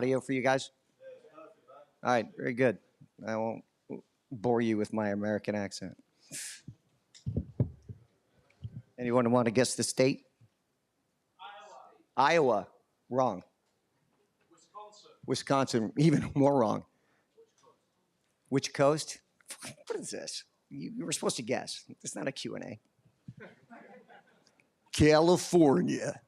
Audio for you guys? All right, very good. I won't bore you with my American accent. Anyone want to guess the state? Iowa. Wrong. Wisconsin. Even more wrong. Which coast? What is this? You were supposed to guess. It's not a Q&A. California.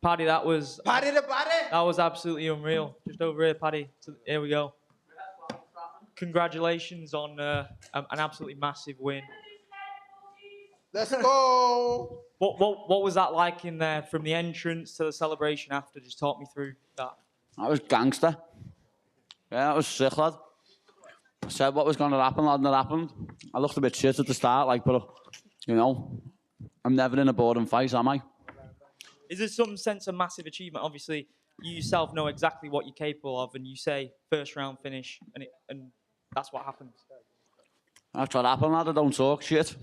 Paddy, that was Paddy the Paddy. that was absolutely unreal. Just over here, Paddy. So, here we go. Congratulations on an absolutely massive win. Let's go. What was that like in there, from the entrance to the celebration after? Just talk me through that. That was gangster. Yeah, that was sick, lad. I said what was going to happen, lad, and it happened. I looked a bit shit at the start, like, but, you know, I'm never in a boring fight, am I? Is there some sense of massive achievement? Obviously, you yourself know exactly what you're capable of, and you say first round finish, and that's what happens. That's what happened, lad. I don't talk shit.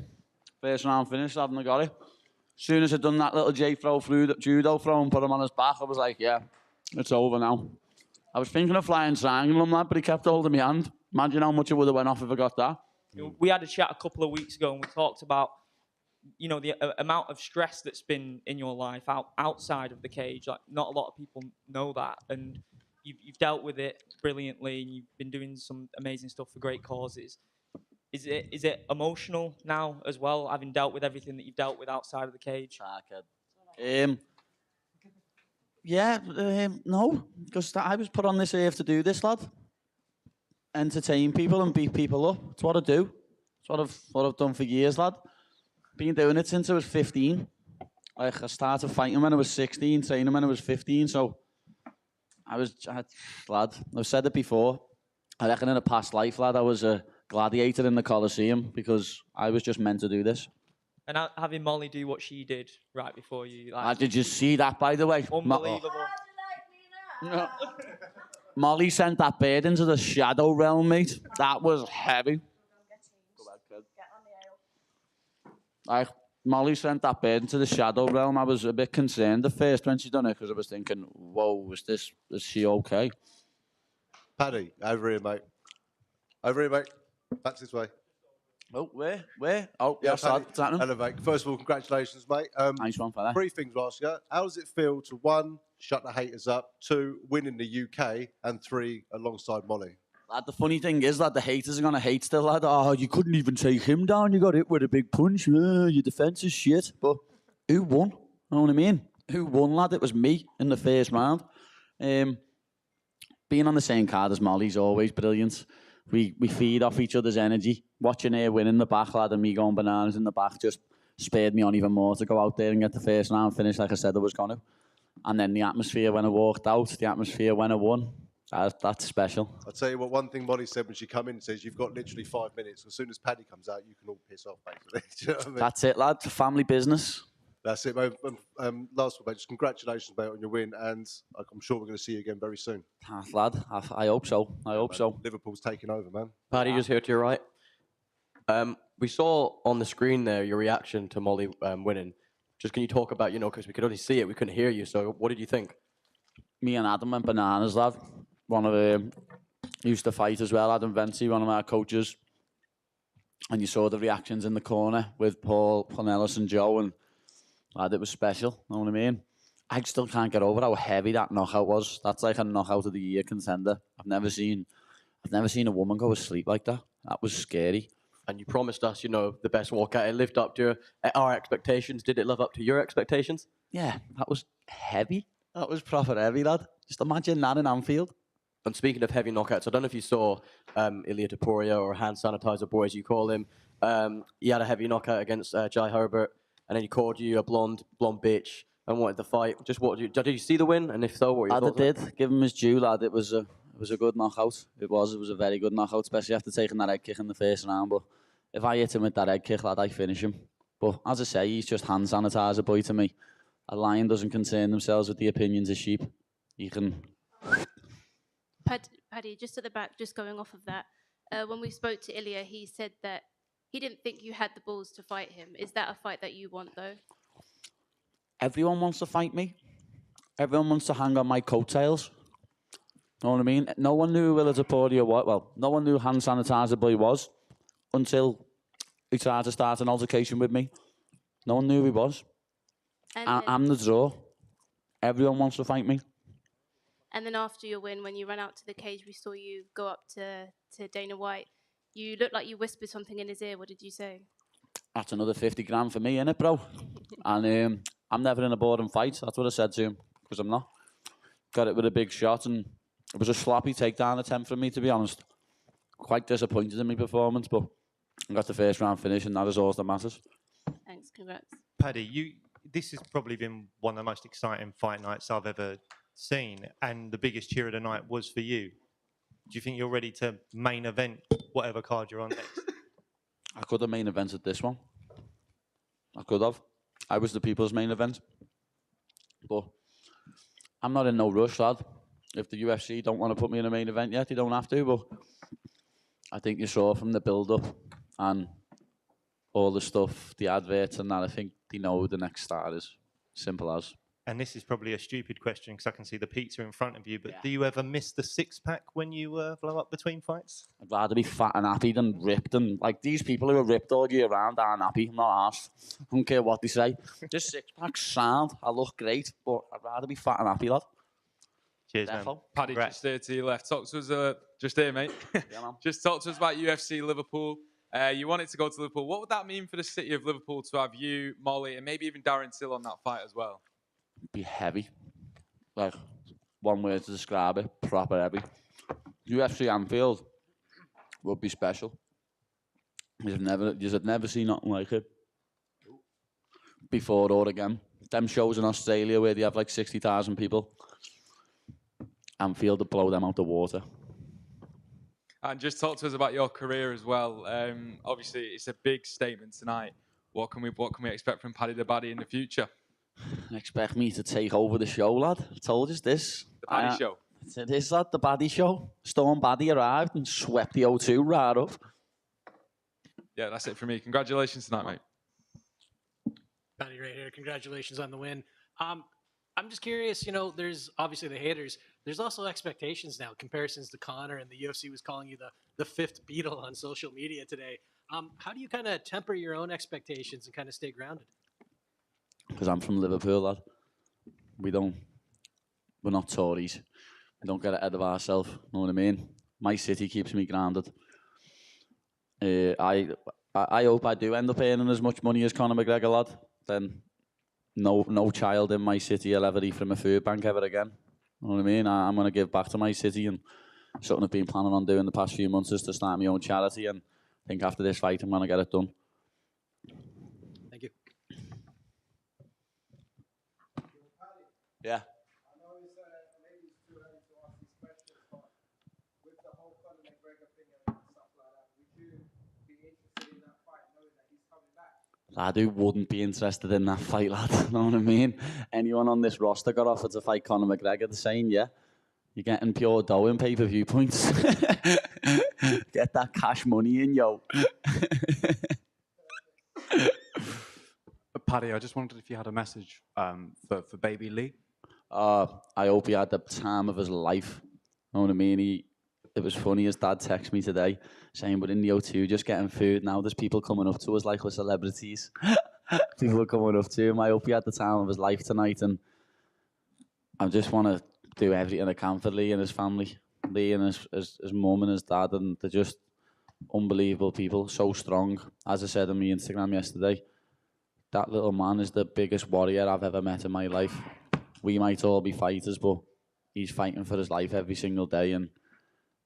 First round finish, lad, and I got it. As soon as I'd done that little J throw through, that judo throw, and put him on his back, I was like, yeah, it's over now. I was thinking of flying triangle him, lad, but he kept holding my hand. Imagine how much it would have went off if I got that. We had a chat a couple of weeks ago, and we talked about, you know, the amount of stress that's been in your life outside of the cage. Like, not a lot of people know that, and you've dealt with it brilliantly, and you've been doing some amazing stuff for great causes. Is it emotional now as well, having dealt with everything that you've dealt with outside of the cage? No, because I was put on this earth to do this, lad. Entertain people and beat people up. It's what I do. It's what I've done for years, lad. Been doing it since I was 15. Like, I started fighting when I was 16, training when I was 15. So lad, I've said it before. I reckon in a past life, lad, I was a gladiator in the Colosseum because I was just meant to do this. And having Molly do what she did right before you, like, Did you see that, by the way? unbelievable. No. Molly sent that bird into the shadow realm, mate. That was heavy. Like, Molly sent that bird into the shadow realm. I was a bit concerned at first when she done it because I was thinking, whoa, is she okay? Paddy, over here, mate. Over here, mate. Back this way. Oh, where? Oh, Yeah, yes, Paddy. that's happening. Hello, mate. First of all, congratulations, mate. Nice one, fella. 3 things to ask you. How does it feel to, 1, shut the haters up, 2, win in the UK, and 3, alongside Molly? Lad, the funny thing is, lad, the haters are going to hate still, lad. Oh, you couldn't even take him down. You got hit with a big punch. Your defence is shit. But who won? You know what I mean? Who won, lad? It was me in the first round. Being on the same card as Molly's always brilliant. We feed off each other's energy. Watching her win in the back, lad, and me going bananas in the back just spurred me on even more to go out there and get the first round finish like I said I was going to. And then the atmosphere when I walked out, the atmosphere when I won, that's special. I'll tell you what, one thing Molly said when she come in, says you've got literally 5 minutes. As soon as Paddy comes out, you can all piss off, basically. Do you know what I mean? That's it, lad. Family business. That's it, mate. Last one, mate, just congratulations, mate, on your win, and I'm sure we're going to see you again very soon. Lad, I hope so. I hope so. Liverpool's taking over, man. Paddy, just here to your right. We saw on the screen there your reaction to Molly winning. Just can you talk about, because we could only see it, we couldn't hear you. So what did you think? Me and Adam went bananas, lad. One of them used to fight as well, Adam Venti, one of our coaches. And you saw the reactions in the corner with Paul, Cornelis and Joe, and lad, it was special, you know what I mean? I still can't get over how heavy that knockout was. That's like a knockout of the year contender. I've never seen a woman go to sleep like that. That was scary. And you promised us, the best walkout. It lived up to our expectations. Did it live up to your expectations? Yeah, that was heavy. That was proper heavy, lad. Just imagine that in Anfield. And speaking of heavy knockouts, I don't know if you saw Ilya Topuria, or hand sanitizer boy, as you call him. He had a heavy knockout against Jai Herbert, and then he called you a blonde bitch and wanted the fight. Just did you see the win? And if so, what were your thoughts? I did. Give him his due, lad. It was a good knockout. It was a very good knockout, especially after taking that head kick in the first round. But if I hit him with that head kick, lad, I finish him. But as I say, he's just hand sanitizer boy to me. A lion doesn't concern themselves with the opinions of sheep. You can... Paddy, just at the back, just going off of that, when we spoke to Ilya, he said that he didn't think you had the balls to fight him. Is that a fight that you want, though? Everyone wants to fight me. Everyone wants to hang on my coattails. Know what I mean? No one knew who Topuria was. Well, no one knew Hand Sanitizer Boy was until he tried to start an altercation with me. No one knew who he was. I'm the draw. Everyone wants to fight me. And then after your win, when you ran out to the cage, we saw you go up to Dana White. You looked like you whispered something in his ear. What did you say? That's another 50 grand for me, innit, bro? And I'm never in a boring fight. That's what I said to him, because I'm not. Got it with a big shot, and it was a sloppy takedown attempt from me, to be honest. Quite disappointed in my performance, but I got the first round finish, and that is all that matters. Thanks, congrats. Paddy, this has probably been one of the most exciting fight nights I've ever seen, and the biggest cheer of the night was for you. Do you think you're ready to main event whatever card you're on next? I could have main evented this one. I could have. I was the people's main event. But I'm not in no rush, lad. If the UFC don't want to put me in a main event yet, they don't have to. But I think you saw from the build-up and all the stuff, the adverts and that, I think they know who the next star is. Simple as. And this is probably a stupid question because I can see the pizza in front of you, but do you ever miss the six-pack when you blow up between fights? I'd rather be fat and happy than ripped. And like these people who are ripped all year round aren't happy. I'm not arsed. I don't care what they say. Just six-pack sound. I look great, but I'd rather be fat and happy, lad. Cheers, man. Paddy, just there to your left. Talk to us, just here, mate. Yeah, man. Just talk to us about UFC Liverpool. You wanted to go to Liverpool. What would that mean for the city of Liverpool to have you, Molly, and maybe even Darren Till on that fight as well? Be heavy. Like, one word to describe it, proper heavy. UFC Anfield would be special. You've never seen nothing like it before or again. Them shows in Australia where they have like 60,000 people, Anfield would blow them out the water. And just talk to us about your career as well. Obviously, it's a big statement tonight. What can we expect from Paddy the Baddy in the future? Expect me to take over the show, lad. I told you this. The Paddy Show. It is, lad, the Baddy Show. Storm Baddy arrived and swept the O2 right up. Yeah, that's it for me. Congratulations tonight, mate. Paddy right here. Congratulations on the win. I'm just curious, there's obviously the haters. There's also expectations now, comparisons to Conor, and the UFC was calling you the fifth Beatle on social media today. How do you kind of temper your own expectations and kind of stay grounded? Because I'm from Liverpool, lad. We're not Tories. We don't get ahead of ourselves, know what I mean? My city keeps me grounded. I hope I do end up earning as much money as Conor McGregor, lad. Then no child in my city will ever eat from a food bank ever again. You know what I mean? I'm going to give back to my city, and something I've been planning on doing the past few months is to start my own charity, and I think after this fight I'm going to get it done. Thank you. Yeah. I know it's maybe it's too early to ask these questions, but with the whole Conor McGregor thing and stuff like that, would you be interested in that fight knowing that he's coming back? Lad, who wouldn't be interested in that fight, lad? You know what I mean? Anyone on this roster got offered to fight Conor McGregor, they're saying, yeah, you're getting pure dough in pay-per-view points. Get that cash money in, yo. Paddy, I just wondered if you had a message for baby Lee. I hope he had the time of his life. You know what I mean? It was funny, his dad texted me today saying we're in the O2 just getting food. Now there's people coming up to us like we're celebrities. People are coming up to him. I hope he had the time of his life tonight, and I just want to do everything I can for Lee and his family. Lee and his mum and his dad, and they're just unbelievable people, so strong. As I said on my Instagram yesterday, that little man is the biggest warrior I've ever met in my life. We might all be fighters, but he's fighting for his life every single day, and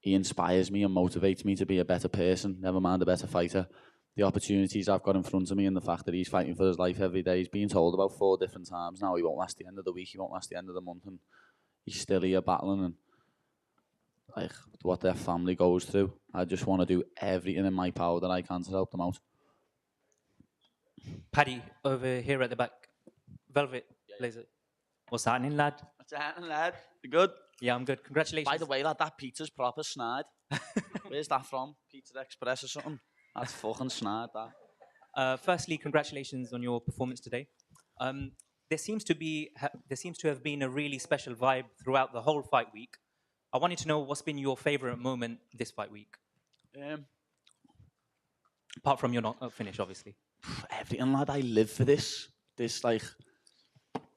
he inspires me and motivates me to be a better person, never mind a better fighter. The opportunities I've got in front of me and the fact that he's fighting for his life every day. He's being told about 4 different times now he won't last the end of the week, he won't last the end of the month, and he's still here battling, and like what their family goes through. I just want to do everything in my power that I can to help them out. Paddy, over here at the back. Velvet, blazer. What's happening, lad? What's happening, lad? You good? Yeah, I'm good. Congratulations. By the way, lad, that pizza's proper snide. Where's that from? Pizza Express or something? That's fucking snide, that. Firstly, congratulations on your performance today. There seems to have been a really special vibe throughout the whole fight week. I wanted to know what's been your favorite moment this fight week, apart from your finish, obviously. Everything, lad. I live for this. This, like,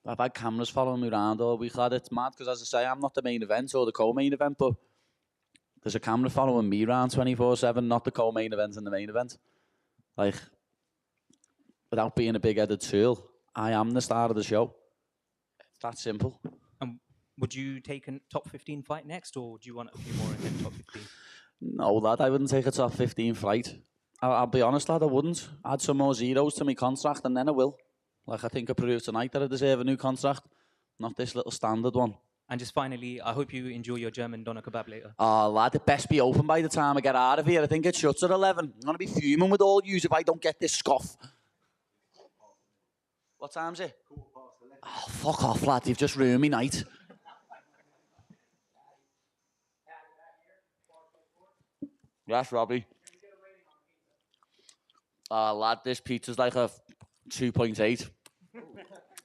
I've had cameras following me around all week, lad. It's mad because, as I say, I'm not the main event or the co-main event, but there's a camera following me around 24/7, not the co-main event and the main event. Like, without being a big-headed tool, I am the star of the show. It's that simple. Would you take a top 15 fight next, or do you want a few more in the top 15? No, lad, I wouldn't take a top 15 fight. I'll be honest, lad, I wouldn't. Add some more zeros to my contract and then I will. Like, I think I proved tonight that I deserve a new contract, not this little standard one. And just finally, I hope you enjoy your German doner kebab later. Oh, lad, it best be open by the time I get out of here. I think it shuts at 11. I'm going to be fuming with all yous if I don't get this scoff. What time's it? Oh, fuck off, lad. You've just ruined me night. Yes, Robbie. Lad, this pizza's like a 2.8.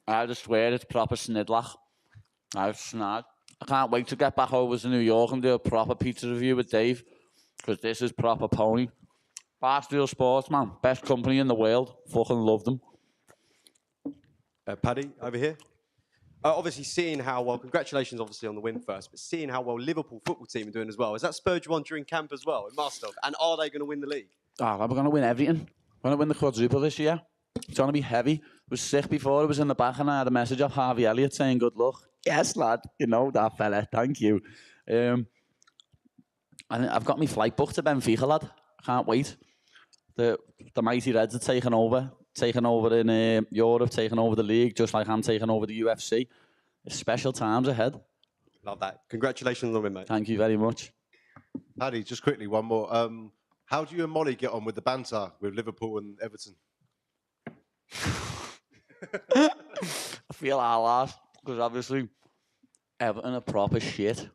I just swear it's proper snidlach. I've snad. I can't wait to get back over to New York and do a proper pizza review with Dave, because this is proper pony. Barstool Sports, man. Best company in the world. Fucking love them. Paddy, over here. Obviously, seeing how well, congratulations obviously on the win first, but seeing how well Liverpool football team are doing as well, has that spurred you on during camp as well in Marstock? And are they going to win the league? We're going to win everything. We're going to win the quadruple this year. It's going to be heavy. It was sick before. It was in the back and I had a message off Harvey Elliott saying good luck. Yes, lad. You know that fella. Thank you. And I've got my flight booked to Benfica, lad. I can't wait. The mighty Reds are taking over in Europe, taking over the league, just like I'm taking over the UFC. It's special times ahead. Love that. Congratulations on the win, mate. Thank you very much. Paddy, just quickly, one more. How do you and Molly get on with the banter with Liverpool and Everton? I feel our last, because obviously Everton are proper shit.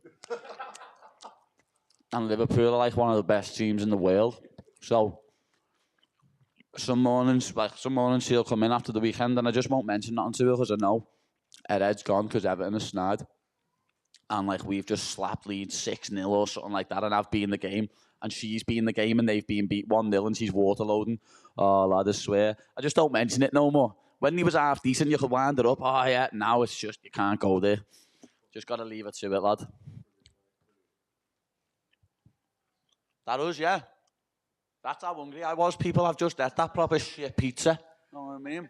And Liverpool are like one of the best teams in the world. So some mornings she'll come in after the weekend and I just won't mention nothing to her because I know her head's gone because Everton is snide. And like we've just slapped Leeds 6-0 or something like that, and I've been in the game and she's been in the game and they've been beat 1-0 and she's waterloading. Oh lad, I swear. I just don't mention it no more. When he was half decent you could wind it up. Oh yeah, now it's just you can't go there. Just gotta leave it to it, lad. That was, yeah. That's how hungry I was. People have just ate that proper shit pizza. You know what I mean?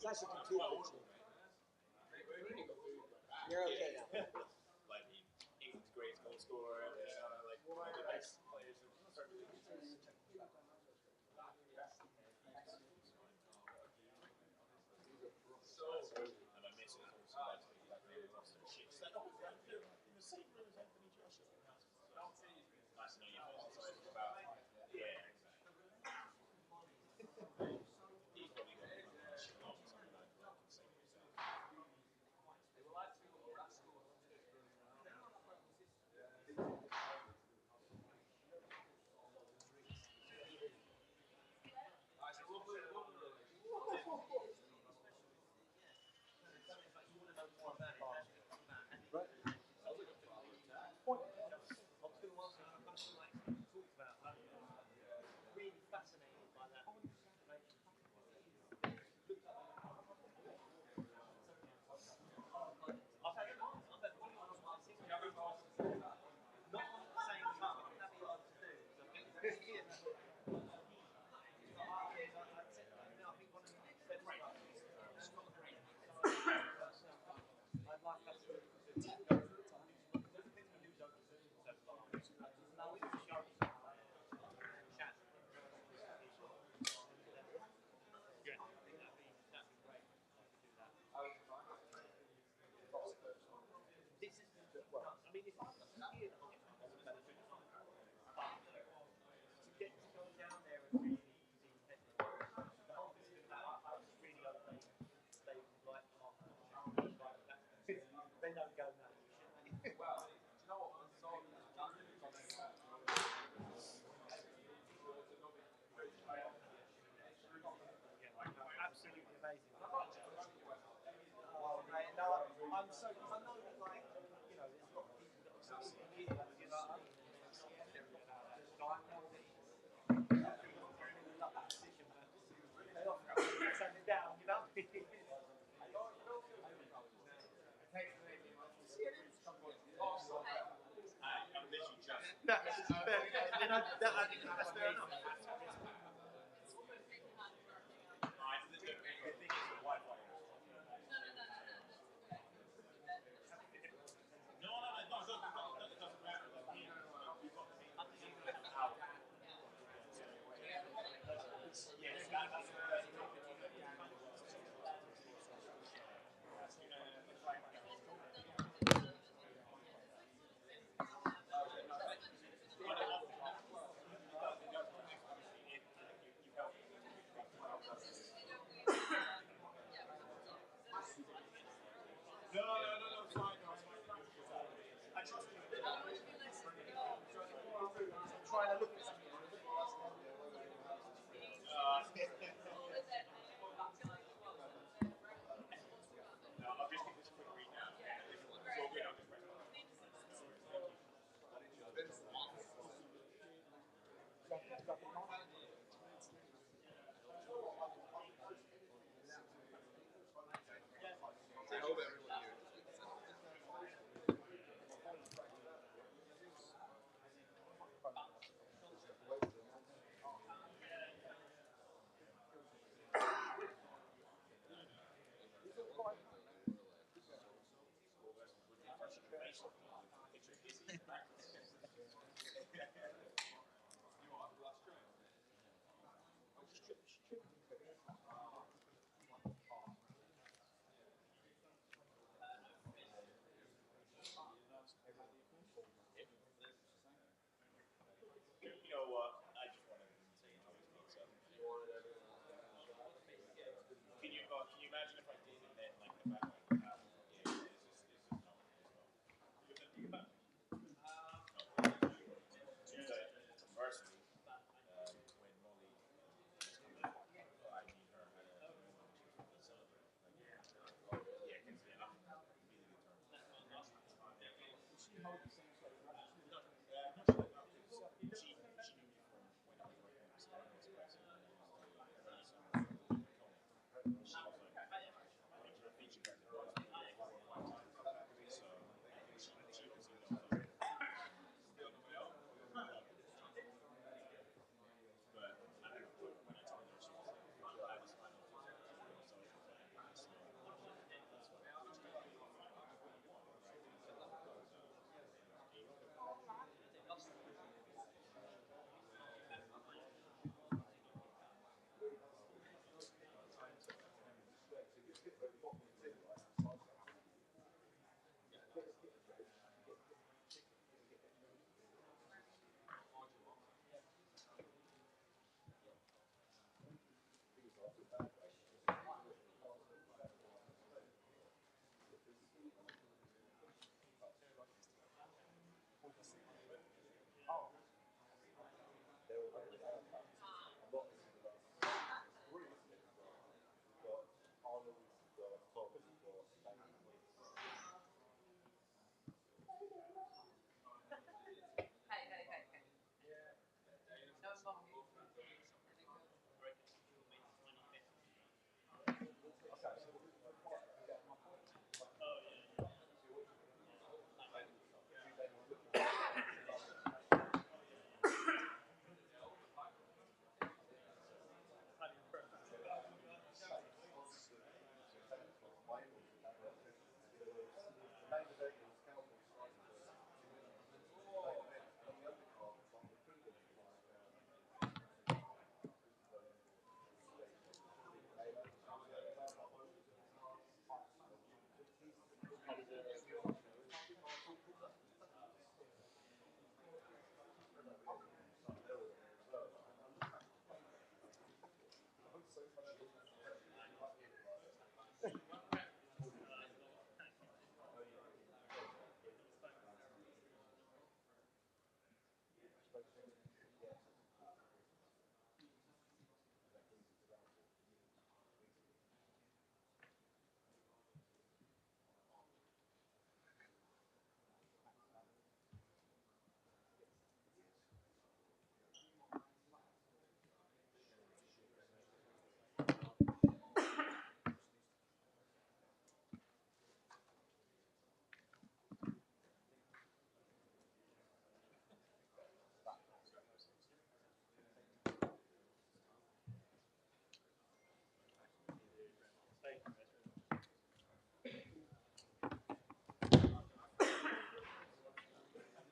It's actually computer. You're okay now. Like England's greatest goal scorer, like one of the best players. And I miss it also like lost some shit. It's like, oh, they're in the same room as Anthony Joshua. Nice to know you feel sorry about. Yeah, exactly. He's probably got shit off or something like that. Absolutely amazing. Oh, mate, no, I'm so, because I know that, like, you know, there's a lot of people that are sort of give up, so I know that he's in that position, but they offer up and turn it down, you know? That's fair enough.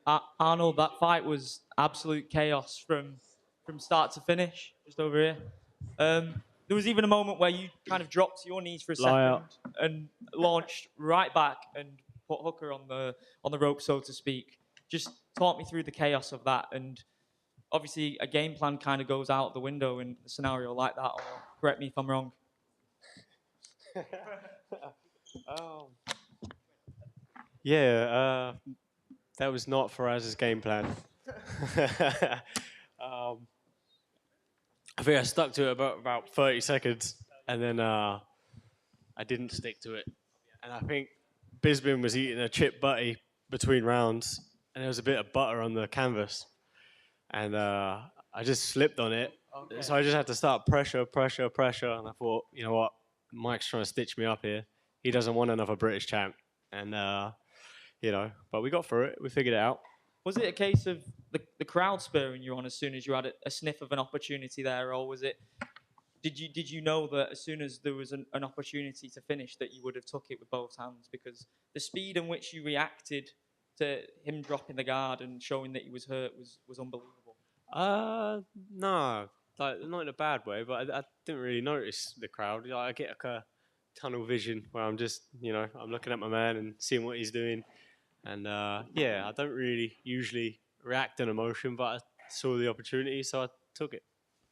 Arnold, that fight was absolute chaos from start to finish, just over here. There was even a moment where you kind of dropped to your knees for a second and launched right back and put Hooker on the rope, so to speak. Just talk me through the chaos of that. And obviously, a game plan kind of goes out the window in a scenario like that. Or correct me if I'm wrong. Yeah, that was not Faraz's game plan. I think I stuck to it about 30 seconds, and then I didn't stick to it. And I think Bisbin was eating a chip butty between rounds, and there was a bit of butter on the canvas. And I just slipped on it. Okay. So I just had to start pressure. And I thought, you know what, Mike's trying to stitch me up here. He doesn't want another British champ. And, but we got through it. We figured it out. Was it a case of the crowd spurring you on as soon as you had a sniff of an opportunity there, or was it? Did you know that as soon as there was an opportunity to finish that you would have took it with both hands? Because the speed in which you reacted to him dropping the guard and showing that he was hurt was unbelievable. No, not in a bad way, but I didn't really notice the crowd. I get like a tunnel vision where I'm just, I'm looking at my man and seeing what he's doing. And I don't really usually react in emotion, but I saw the opportunity, so I took it.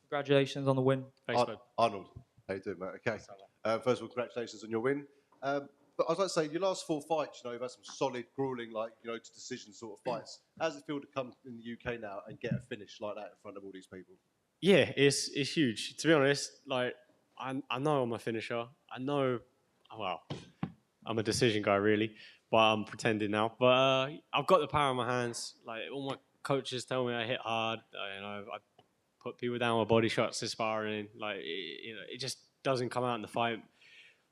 Congratulations on the win. Thanks, man. Arnold, how you doing, mate? Okay. First of all, congratulations on your win. But I'd like to say, your last 4 fights, you've had some solid, grueling, to decision sort of fights. How does it feel to come in the UK now and get a finish like that in front of all these people? Yeah, it's huge. To be honest, I know I'm a finisher. I know, I'm a decision guy, really. But I'm pretending now. But I've got the power in my hands. All my coaches tell me I hit hard. I put people down with body shots this sparring. It just doesn't come out in the fight.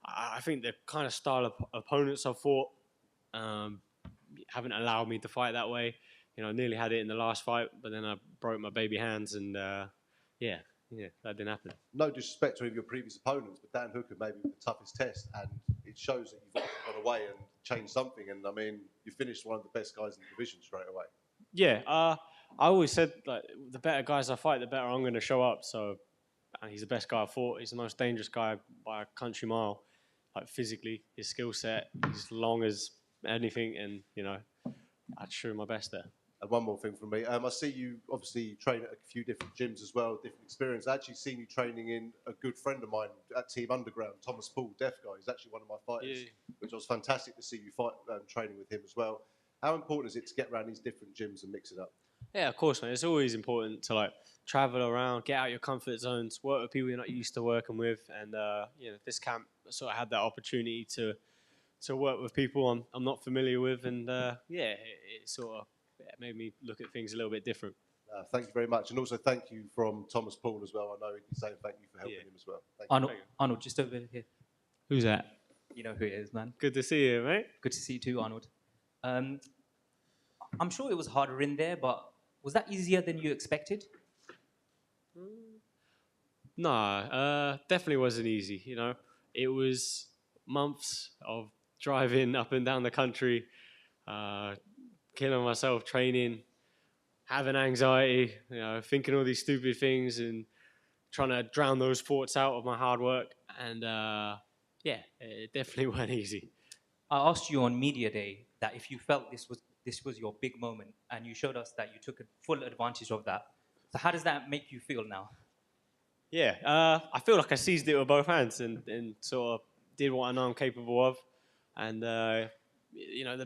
I think the kind of style of opponents I've fought haven't allowed me to fight that way. I nearly had it in the last fight, but then I broke my baby hands, and that didn't happen. No disrespect to any of your previous opponents, but Dan Hooker maybe the toughest test, and it shows that you've gone away and changed something. And I mean, you finished one of the best guys in the division straight away. Yeah, I always said the better guys I fight, the better I'm going to show up. So, and he's the best guy I fought. He's the most dangerous guy by a country mile. Physically, his skill set, he's as long as anything, and I'd show my best there. And one more thing from me. I see you obviously train at a few different gyms as well, different experience. I actually seen you training in a good friend of mine at Team Underground, Thomas Paul, deaf guy. He's actually one of my fighters, which was fantastic to see you fight training with him as well. How important is it to get around these different gyms and mix it up? Yeah, of course, man. It's always important to travel around, get out your comfort zones, work with people you're not used to working with, and this camp sort of had that opportunity to work with people I'm not familiar with, and it sort of made me look at things a little bit different. Thank you very much, and also thank you from Thomas Paul as well. I know he's saying thank you for helping him as well. Thank you. Arnold, just over here. Who's that? You know who it is, man. Good to see you, mate. Good to see you too, Arnold. I'm sure it was harder in there, but was that easier than you expected? No, definitely wasn't easy. It was months of driving up and down the country, killing myself, training, having anxiety, thinking all these stupid things and trying to drown those thoughts out of my hard work. And it definitely wasn't easy. I asked you on Media Day that if you felt this was your big moment, and you showed us that you took full advantage of that. So how does that make you feel now? Yeah, I feel like I seized it with both hands and sort of did what I know I'm capable of. And, the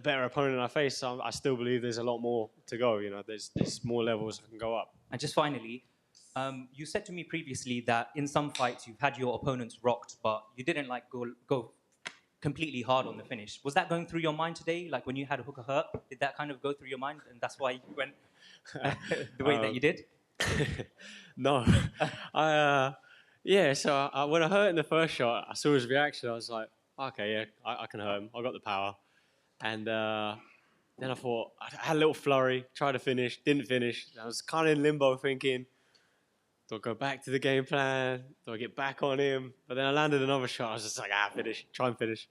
better opponent I face, I still believe there's a lot more to go. There's more levels I can go up. And just finally, you said to me previously that in some fights you've had your opponents rocked, but you didn't go completely hard on the finish. Was that going through your mind today? Like when you had Hooker hurt, did that kind of go through your mind, and that's why you went the way that you did? No. So when I hurt in the first shot, I saw his reaction. I was like, okay, yeah, I can hurt him. I got the power. And then I thought, I had a little flurry, tried to finish, didn't finish. I was kind of in limbo thinking, do I go back to the game plan? Do I get back on him? But then I landed another shot. I was just like, finish, try and finish.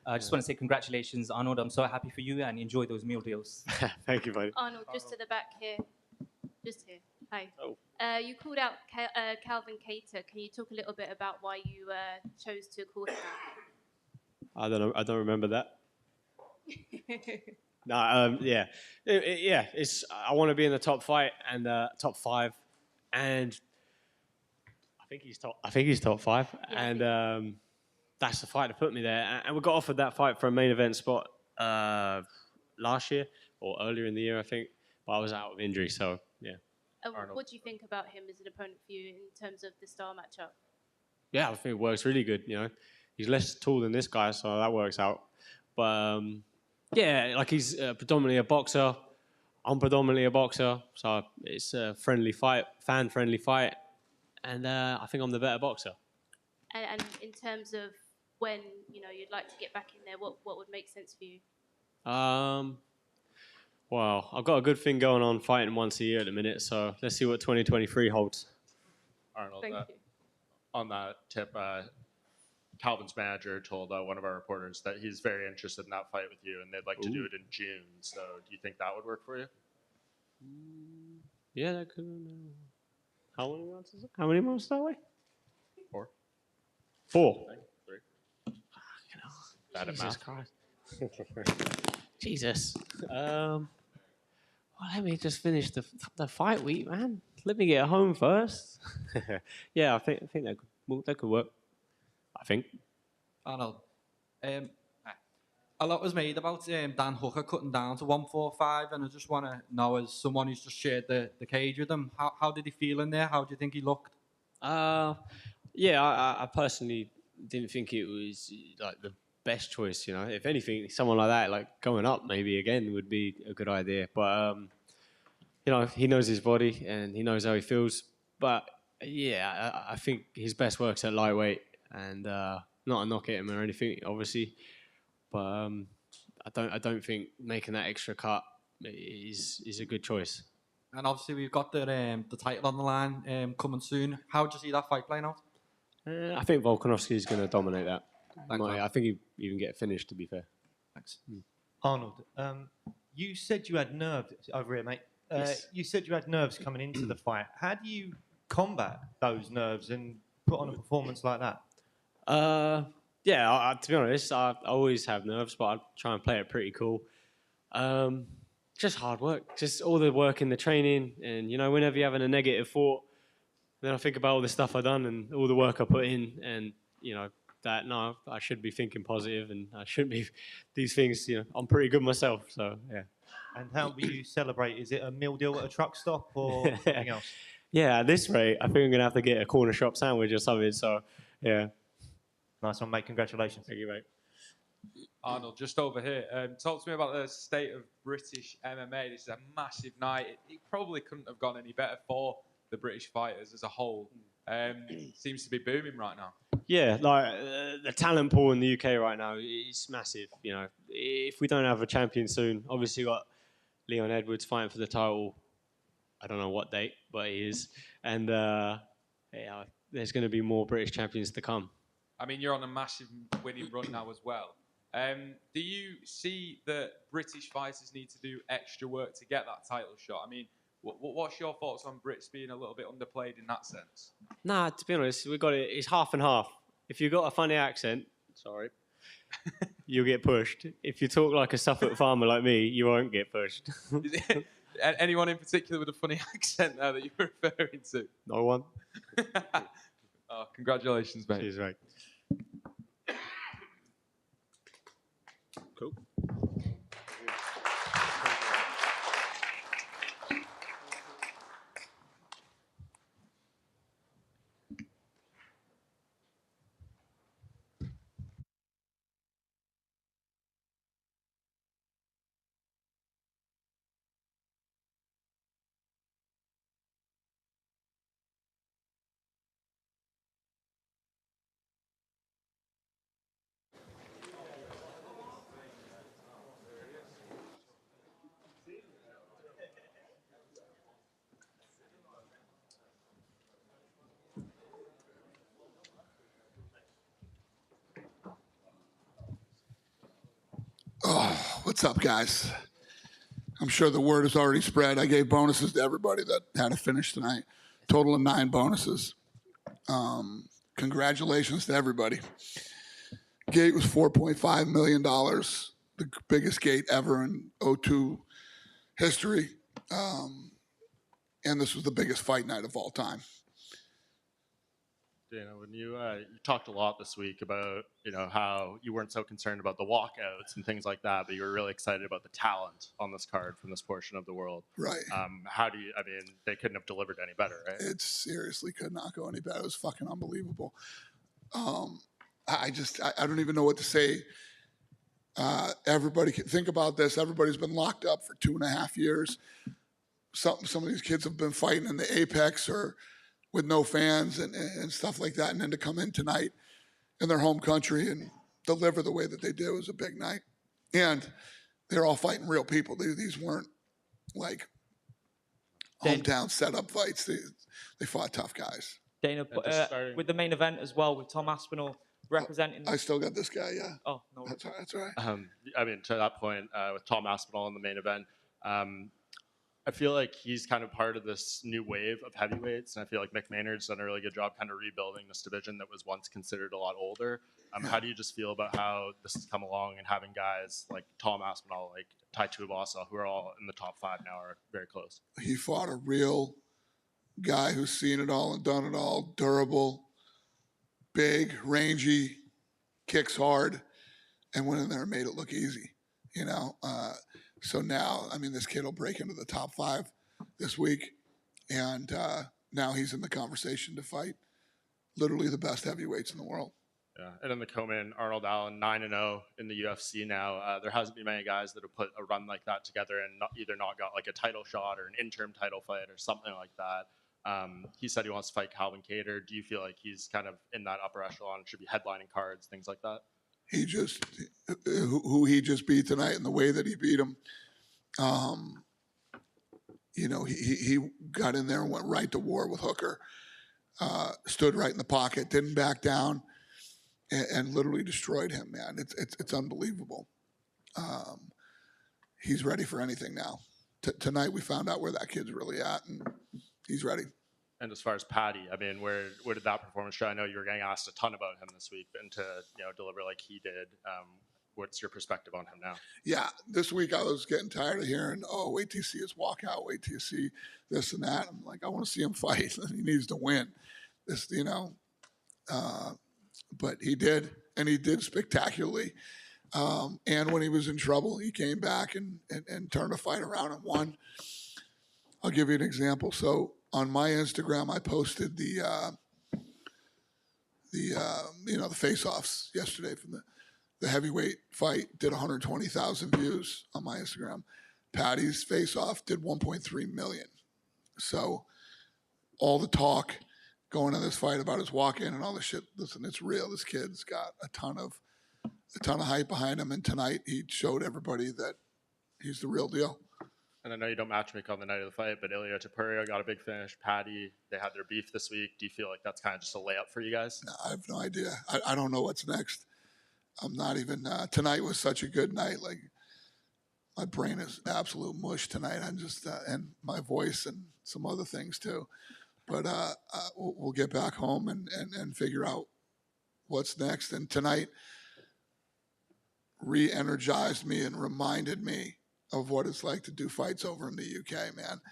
I just want to say congratulations, Arnold. I'm so happy for you and enjoy those meal deals. Thank you, buddy. Arnold, just to the back here. Just here. Hi. Oh. You called out Calvin Cater. Can you talk a little bit about why you chose to call him that? I don't know. I don't remember that. No, yeah, yeah. It's I want to be in the top fight and top 5, and I think he's top 5, and that's the fight that put me there. And we got offered that fight for a main event spot last year or earlier in the year, I think, but I was out with injury, so yeah. What do you think about him as an opponent for you in terms of the star matchup? Yeah, I think it works really good. You know, he's less tall than this guy, so that works out. But yeah, like he's predominantly a boxer. I'm predominantly a boxer, so it's a friendly fight, fan-friendly fight, and I think I'm the better boxer. And in terms of when you'd like to get back in there, what would make sense for you? Well, I've got a good thing going on, fighting once a year at the minute, so let's see what 2023 holds. Arnold, Thank you. on that tip, Calvin's manager told one of our reporters that he's very interested in that fight with you, and they'd like to do it in June. So, do you think that would work for you? Yeah, that could. How many months is it? How many months that way? 4. 4. 3. Bad at Jesus math. Christ. Jesus. Well, let me just finish the fight week, man. Let me get home first. Yeah, I think that could work. I think. Arnold, a lot was made about Dan Hooker cutting down to 145, and I just want to know, as someone who's just shared the cage with him, how did he feel in there? How do you think he looked? Yeah, I personally didn't think it was like the best choice. You know, if anything, someone like that, like going up maybe again, would be a good idea. But you know, he knows his body and he knows how he feels. But yeah, I think his best work's at lightweight, and not a knock at him or anything, obviously. But I don't think making that extra cut is a good choice. And obviously we've got the title on the line coming soon. How do you see that fight playing out? I think Volkanovski is going to dominate that. Thanks, man. I think he even get finished, to be fair. Thanks. Arnold, you said you had nerves over here, mate. Yes. You said you had nerves coming into the fight. How do you combat those nerves and put on a performance like that? Yeah, to be honest, I always have nerves, but I try and play it pretty cool. Just hard work, just all the work in the training, and you know, whenever you're having a negative thought, then I think about all the stuff I've done and all the work I put in, and you know that no, I should be thinking positive, and I shouldn't be these things. You know, I'm pretty good myself, so yeah. And how will you celebrate? Is it a meal deal at a truck stop or something else? Yeah, at this rate, I think I'm gonna have to get a corner shop sandwich or something. So yeah. Nice one, mate. Congratulations. Thank you, mate. Arnold, just over here. Talk to me about the state of British MMA. This is a massive night. It probably couldn't have gone any better for the British fighters as a whole. Seems to be booming right now. Yeah, like the talent pool in the UK right now is massive. You know, if we don't have a champion soon, obviously we've got Leon Edwards fighting for the title. I don't know what date, but he is. And yeah, there's going to be more British champions to come. I mean, you're on a massive winning run now as well. Do you see that British fighters need to do extra work to get that title shot? I mean, what's your thoughts on Brits being a little bit underplayed in that sense? Nah, to be honest, we got it. It's half and half. If you've got a funny accent, sorry, you'll get pushed. If you talk like a Suffolk farmer like me, you won't get pushed. Anyone in particular with a funny accent there that you're referring to? No one. Oh, congratulations, mate. Cheers, mate. Cool. What's up, guys? I'm sure the word has already spread. I gave bonuses to everybody that had a finish tonight. Total of 9 bonuses. Congratulations to everybody. Gate was $4.5 million, the biggest gate ever in O2 history. And this was the biggest fight night of all time. Dana, when you talked a lot this week about how you weren't so concerned about the walkouts and things like that, but you were really excited about the talent on this card from this portion of the world. Right. How do you? I mean, they couldn't have delivered any better, right? It seriously could not go any better. It was fucking unbelievable. I don't even know what to say. Everybody think about this. Everybody's been locked up for 2.5 years. Some of these kids have been fighting in the Apex or with no fans and stuff like that. And then to come in tonight in their home country and deliver the way that they did was a big night. And they're all fighting real people. These weren't like hometown setup fights. They fought tough guys. Dana, with the main event as well, with Tom Aspinall representing. I still got this guy, yeah. Oh, no. That's all right. I mean, to that point, with Tom Aspinall in the main event, I feel like he's kind of part of this new wave of heavyweights, and I feel like Mick Maynard's done a really good job kind of rebuilding this division that was once considered a lot older. How do you just feel about how this has come along and having guys like Tom Aspinall, like Tai Tuivasa, who are all in the top 5 now, are very close? He fought a real guy who's seen it all and done it all, durable, big, rangy, kicks hard, and went in there and made it look easy, So now, I mean, this kid will break into the top 5 this week, and now he's in the conversation to fight literally the best heavyweights in the world. Yeah, and in the co-main, Arnold Allen, 9-0 in the UFC now. There hasn't been many guys that have put a run like that together and either not got like a title shot or an interim title fight or something like that. He said he wants to fight Calvin Kattar. Do you feel like he's kind of in that upper echelon, should be headlining cards, things like that? Who he just beat tonight and the way that he beat him, he got in there and went right to war with Hooker, stood right in the pocket, didn't back down, and literally destroyed him, man. It's unbelievable. He's ready for anything now. Tonight we found out where that kid's really at, and he's ready. And as far as Paddy, I mean, where did that performance show? I know you were getting asked a ton about him this week, and to deliver like he did, what's your perspective on him now? Yeah, this week I was getting tired of hearing, "Oh, wait till you see his walkout, wait till you see this and that." I'm like, I want to see him fight. He needs to win. But he did, and he did spectacularly. And when he was in trouble, he came back and turned the fight around and won. I'll give you an example. So on my Instagram, I posted the face-offs yesterday from the heavyweight fight. Did 120,000 views on my Instagram. Paddy's face-off did 1.3 million. So all the talk going in this fight about his walk-in and all this shit. Listen, it's real. This kid's got a ton of hype behind him, and tonight he showed everybody that he's the real deal. And I know you don't matchmake on the night of the fight, but Ilia Topuria got a big finish. Paddy, they had their beef this week. Do you feel like that's kind of just a layup for you guys? No, I have no idea. I don't know what's next. I'm not even. Tonight was such a good night. Like my brain is absolute mush tonight. I'm just and my voice and some other things too. But we'll get back home and figure out what's next. And tonight re-energized me and reminded me of what it's like to do fights over in the UK, man.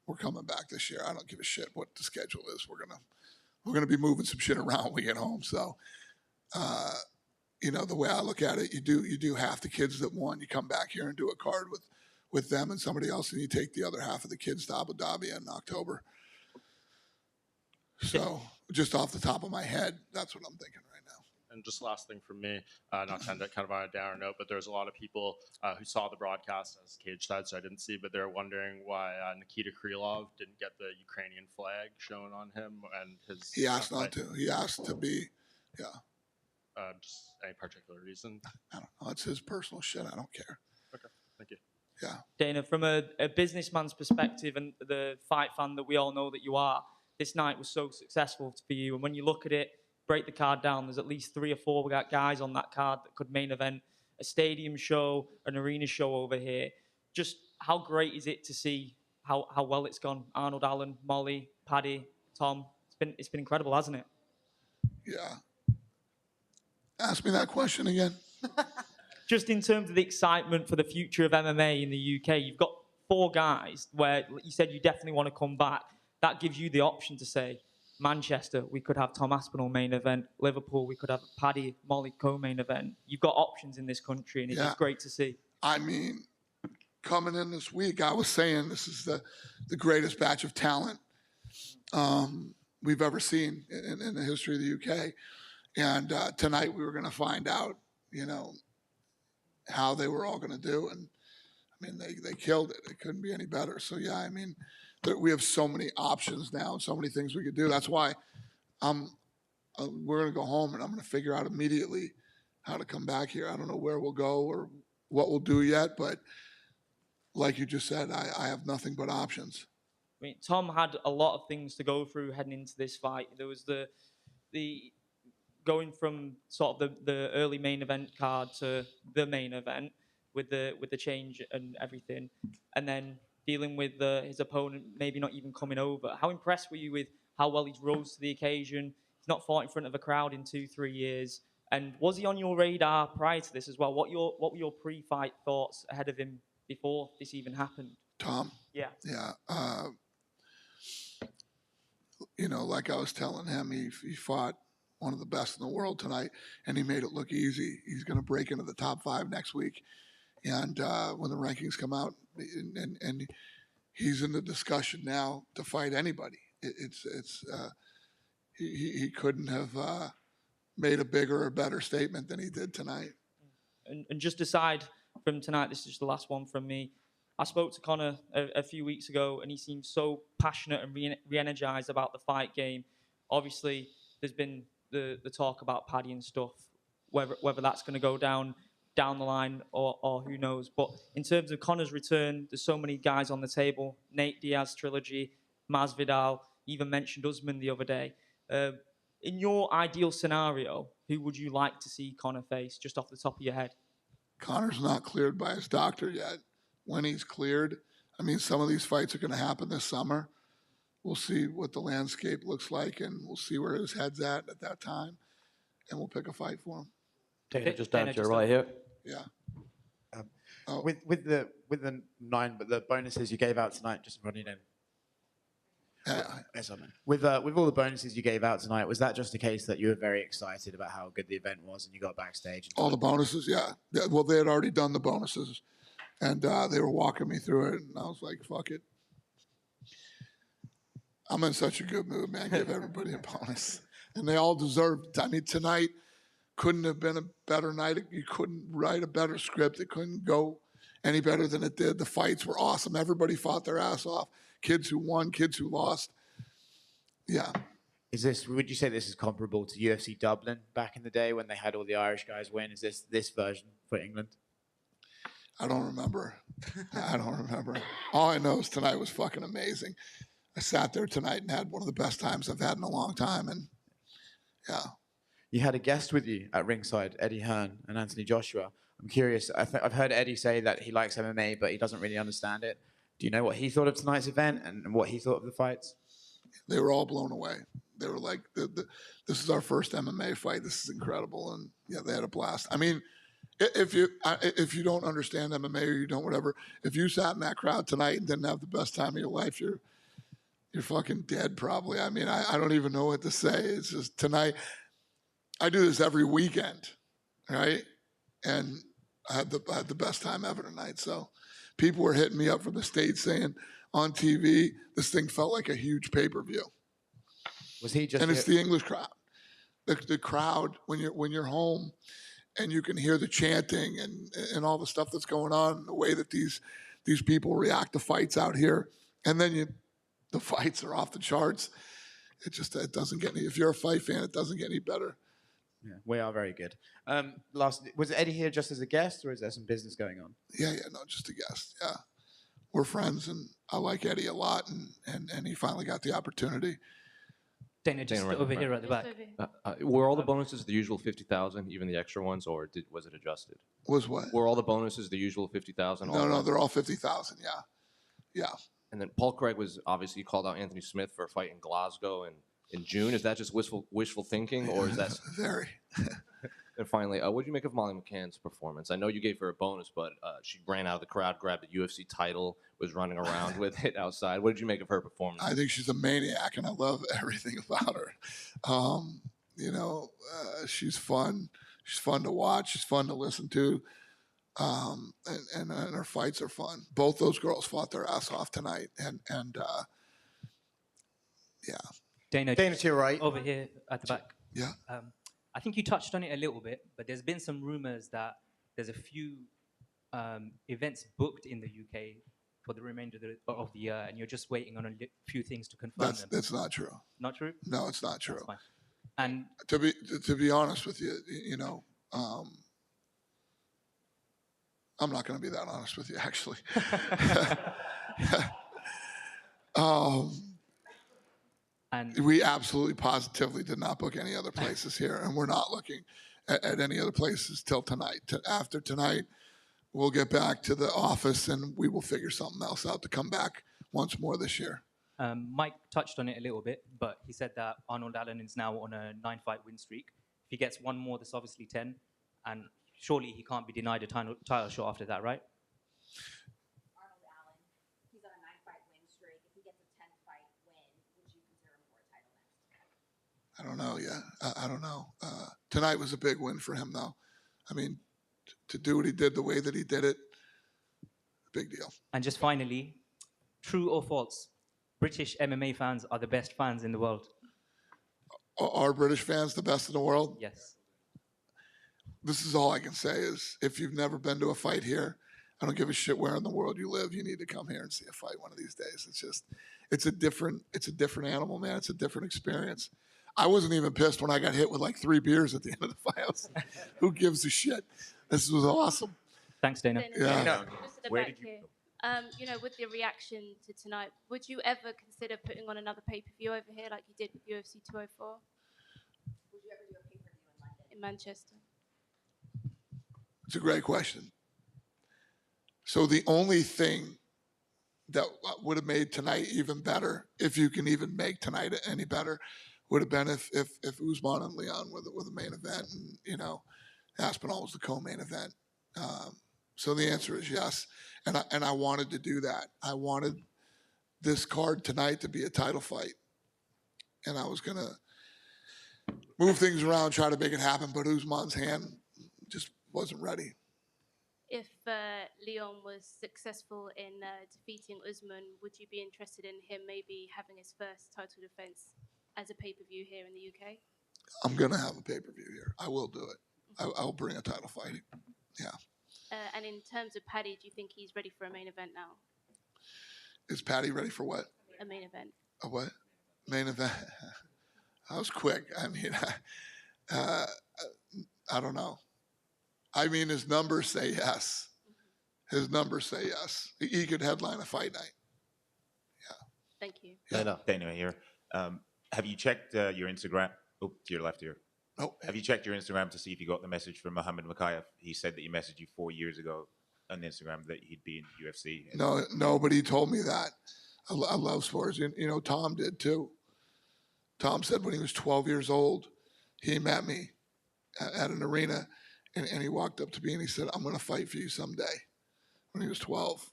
We're coming back this year. I don't give a shit what the schedule is. We're gonna be moving some shit around when we get home. So, the way I look at it, you do half the kids that won. You come back here and do a card with them and somebody else, and you take the other half of the kids to Abu Dhabi in October. So, just off the top of my head, that's what I'm thinking right now. And just last thing from me, not to end it kind of on a downer note, but there's a lot of people who saw the broadcast as cage side, so I didn't see, but they're wondering why Nikita Krylov didn't get the Ukrainian flag shown on him and his. He asked not to. He asked to be, yeah. Just any particular reason? I don't know. It's his personal shit. I don't care. Okay, thank you. Yeah. Dana, from a businessman's perspective and the fight fan that we all know that you are, this night was so successful for you. And when you look at it, break the card down, there's at least 3 or 4 guys on that card that could main event a stadium show, an arena show over here. Just how great is it to see how well it's gone? Arnold Allen, Molly, Paddy, Tom. It's been incredible, hasn't it? Yeah. Ask me that question again. Just in terms of the excitement for the future of MMA in the UK, you've got 4 guys where you said you definitely want to come back. That gives you the option to say, Manchester, we could have Tom Aspinall main event. Liverpool, we could have Paddy, Molly co-main event. You've got options in this country, and it's just great to see. I mean, coming in this week, I was saying this is the greatest batch of talent we've ever seen in the history of the UK. And tonight we were going to find out, how they were all going to do. And, I mean, they killed it. It couldn't be any better. So, yeah, I mean, we have so many options now and so many things we could do. That's why we're going to go home and I'm going to figure out immediately how to come back here. I don't know where we'll go or what we'll do yet, but like you just said, I have nothing but options. I mean, Tom had a lot of things to go through heading into this fight. There was the going from sort of the early main event card to the main event with the change and everything, and then dealing with his opponent maybe not even coming over. How impressed were you with how well he's rose to the occasion? He's not fought in front of a crowd in 2-3 years. And was he on your radar prior to this as well? What were your pre-fight thoughts ahead of him before this even happened? Tom? Yeah. Yeah. Like I was telling him, he fought one of the best in the world tonight, and he made it look easy. He's going to break into the top 5 next week. And when the rankings come out, and he's in the discussion now to fight anybody. He couldn't have made a bigger or better statement than he did tonight. And just aside from tonight, this is just the last one from me. I spoke to Conor a few weeks ago, and he seemed so passionate and re-energized about the fight game. Obviously, there's been the talk about Paddy and stuff, whether that's going to go down the line or who knows. But in terms of Conor's return, there's so many guys on the table. Nate Diaz trilogy, Masvidal, even mentioned Usman the other day. In your ideal scenario, who would you like to see Conor face, just off the top of your head? Conor's not cleared by his doctor yet. When he's cleared, I mean, some of these fights are going to happen this summer. We'll see what the landscape looks like, and we'll see where his head's at that time, and we'll pick a fight for him. Take it just down to your right here. Yeah. With the 9, but the bonuses you gave out tonight, just running in. With all the bonuses you gave out tonight, was that just a case that you were very excited about how good the event was, and you got backstage? All the bonuses, yeah. Well, they had already done the bonuses, and they were walking me through it, and I was like, "Fuck it." I'm in such a good mood, man. Give everybody a bonus, and they all deserved it. I mean, tonight couldn't have been a better night. You couldn't write a better script. It couldn't go any better than it did. The fights were awesome. Everybody fought their ass off. Kids who won, kids who lost. Yeah. Would you say this is comparable to UFC Dublin back in the day when they had all the Irish guys win? Is this version for England? I don't remember. All I know is tonight was fucking amazing. I sat there tonight and had one of the best times I've had in a long time. And yeah. You had a guest with you at ringside, Eddie Hearn and Anthony Joshua. I'm curious. I've heard Eddie say that he likes MMA, but he doesn't really understand it. Do you know what he thought of tonight's event and what he thought of the fights? They were all blown away. They were like, this is our first MMA fight. This is incredible. And yeah, they had a blast. I mean, if you don't understand MMA or you don't whatever, if you sat in that crowd tonight and didn't have the best time of your life, you're fucking dead probably. I mean, I don't even know what to say. It's just tonight. I do this every weekend, right? And I had the best time ever tonight. So people were hitting me up from the States saying on TV, this thing felt like a huge pay-per-view. Was he just? And it's the English crowd. The crowd when you're home and you can hear the chanting and all the stuff that's going on, the way that these people react to fights out here, and then the fights are off the charts. It doesn't get any. If you're a fight fan, it doesn't get any better. Yeah, we are very good. Was Eddie here just as a guest, or is there some business going on? Yeah, no, just a guest. Yeah, we're friends, and I like Eddie a lot, and he finally got the opportunity Dana, just right over in here front. at the back. Were all the bonuses the usual 50,000, even the extra ones, or was it adjusted? Was what? Were all the bonuses the usual 50,000? No, they're all 50,000. Yeah, yeah. And then Paul Craig was obviously called out Anthony Smith for a fight in Glasgow in June. Is that just wishful thinking, or is that very? And finally, what did you make of Molly McCann's performance? I know you gave her a bonus, but she ran out of the crowd, grabbed the UFC title, was running around with it outside. What did you make of her performance? I think she's a maniac, and I love everything about her. She's fun. She's fun to watch. She's fun to listen to. And her fights are fun. Both those girls fought their ass off tonight, and yeah. Dana, to your right. Over here at the back. Yeah. I think you touched on it a little bit, but there's been some rumors that there's a few events booked in the UK for the remainder of the year, and you're just waiting on a few things to confirm them. That's not true. Not true? No, it's not true. That's fine. And to be honest with you, I'm not going to be that honest with you, actually. And we absolutely positively did not book any other places here, and we're not looking at any other places till tonight. After tonight, we'll get back to the office and we will figure something else out to come back once more this year. Mike touched on it a little bit, but he said that Arnold Allen is now on a 9-fight win streak. If he gets one more, that's obviously 10, and surely he can't be denied a title shot after that, right? Arnold Allen, he's on a 9-fight win streak. If he gets a 10-fight win, would you consider him for a title next? I don't know yet. I don't know. Tonight was a big win for him, though. I mean, to do what he did the way that he did it, big deal. And just finally, true or false, British MMA fans are the best fans in the world? Are British fans the best in the world? Yes. This is all I can say is if you've never been to a fight here, I don't give a shit where in the world you live, you need to come here and see a fight one of these days. It's a different animal, man. It's a different experience. I wasn't even pissed when I got hit with like 3 beers at the end of the fight. I was like, who gives a shit? This was awesome. Thanks, Dana. Yeah. Just at the back here. With your reaction to tonight, would you ever consider putting on another pay-per-view over here like you did with UFC 204? Would you ever do a pay-per-view in London? In Manchester? It's a great question. So the only thing that would have made tonight even better, if you can even make tonight any better, would have been if Usman and Leon were the main event, and Aspinall was the co-main event. So the answer is yes, and I wanted to do that. I wanted this card tonight to be a title fight, and I was gonna move things around, try to make it happen, but Usman's hand just wasn't ready. If Leon was successful in defeating Usman, would you be interested in him maybe having his first title defense as a pay-per-view here in the UK? I'm gonna have a pay-per-view here. I will do it. I'll bring a title fight. Yeah. And in terms of Paddy, do you think he's ready for a main event now? Is Paddy ready for what? A main event. A what? Main event. That was quick. I mean, I don't know. I mean, his numbers say yes. His numbers say yes. He could headline a fight night. Yeah. Thank you. Yeah. Dana here. Have you checked your Instagram? Oh, to your left here. Oh. Have you checked your Instagram to see if you got the message from Muhammad Makayev? He said that he messaged you 4 years ago on Instagram that he'd be in UFC. No, nobody told me that. I love sports. Tom did too. Tom said when he was 12 years old, he met me at an arena, and he walked up to me and he said, "I'm going to fight for you someday." When he was 12.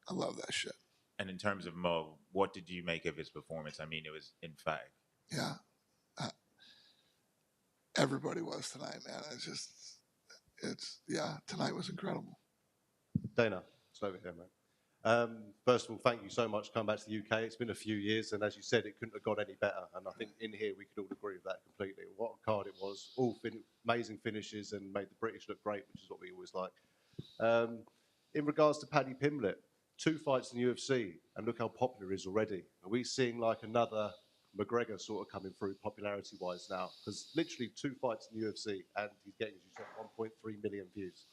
I love that shit. And in terms of Mo, what did you make of his performance? I mean, it was emphatic. Yeah. Everybody was tonight, man. Tonight was incredible. Dana, it's over here, mate. First of all, thank you so much for coming back to the UK. It's been a few years, and as you said, it couldn't have got any better. And I think in here we could all agree with that completely. What a card it was. All amazing finishes and made the British look great, which is what we always like. In regards to Paddy Pimblett, 2 fights in the UFC, and look how popular he is already. Are we seeing like another McGregor sort of coming through popularity-wise now? Because literally 2 fights in the UFC, and he's getting, as you said, 1.3 million views.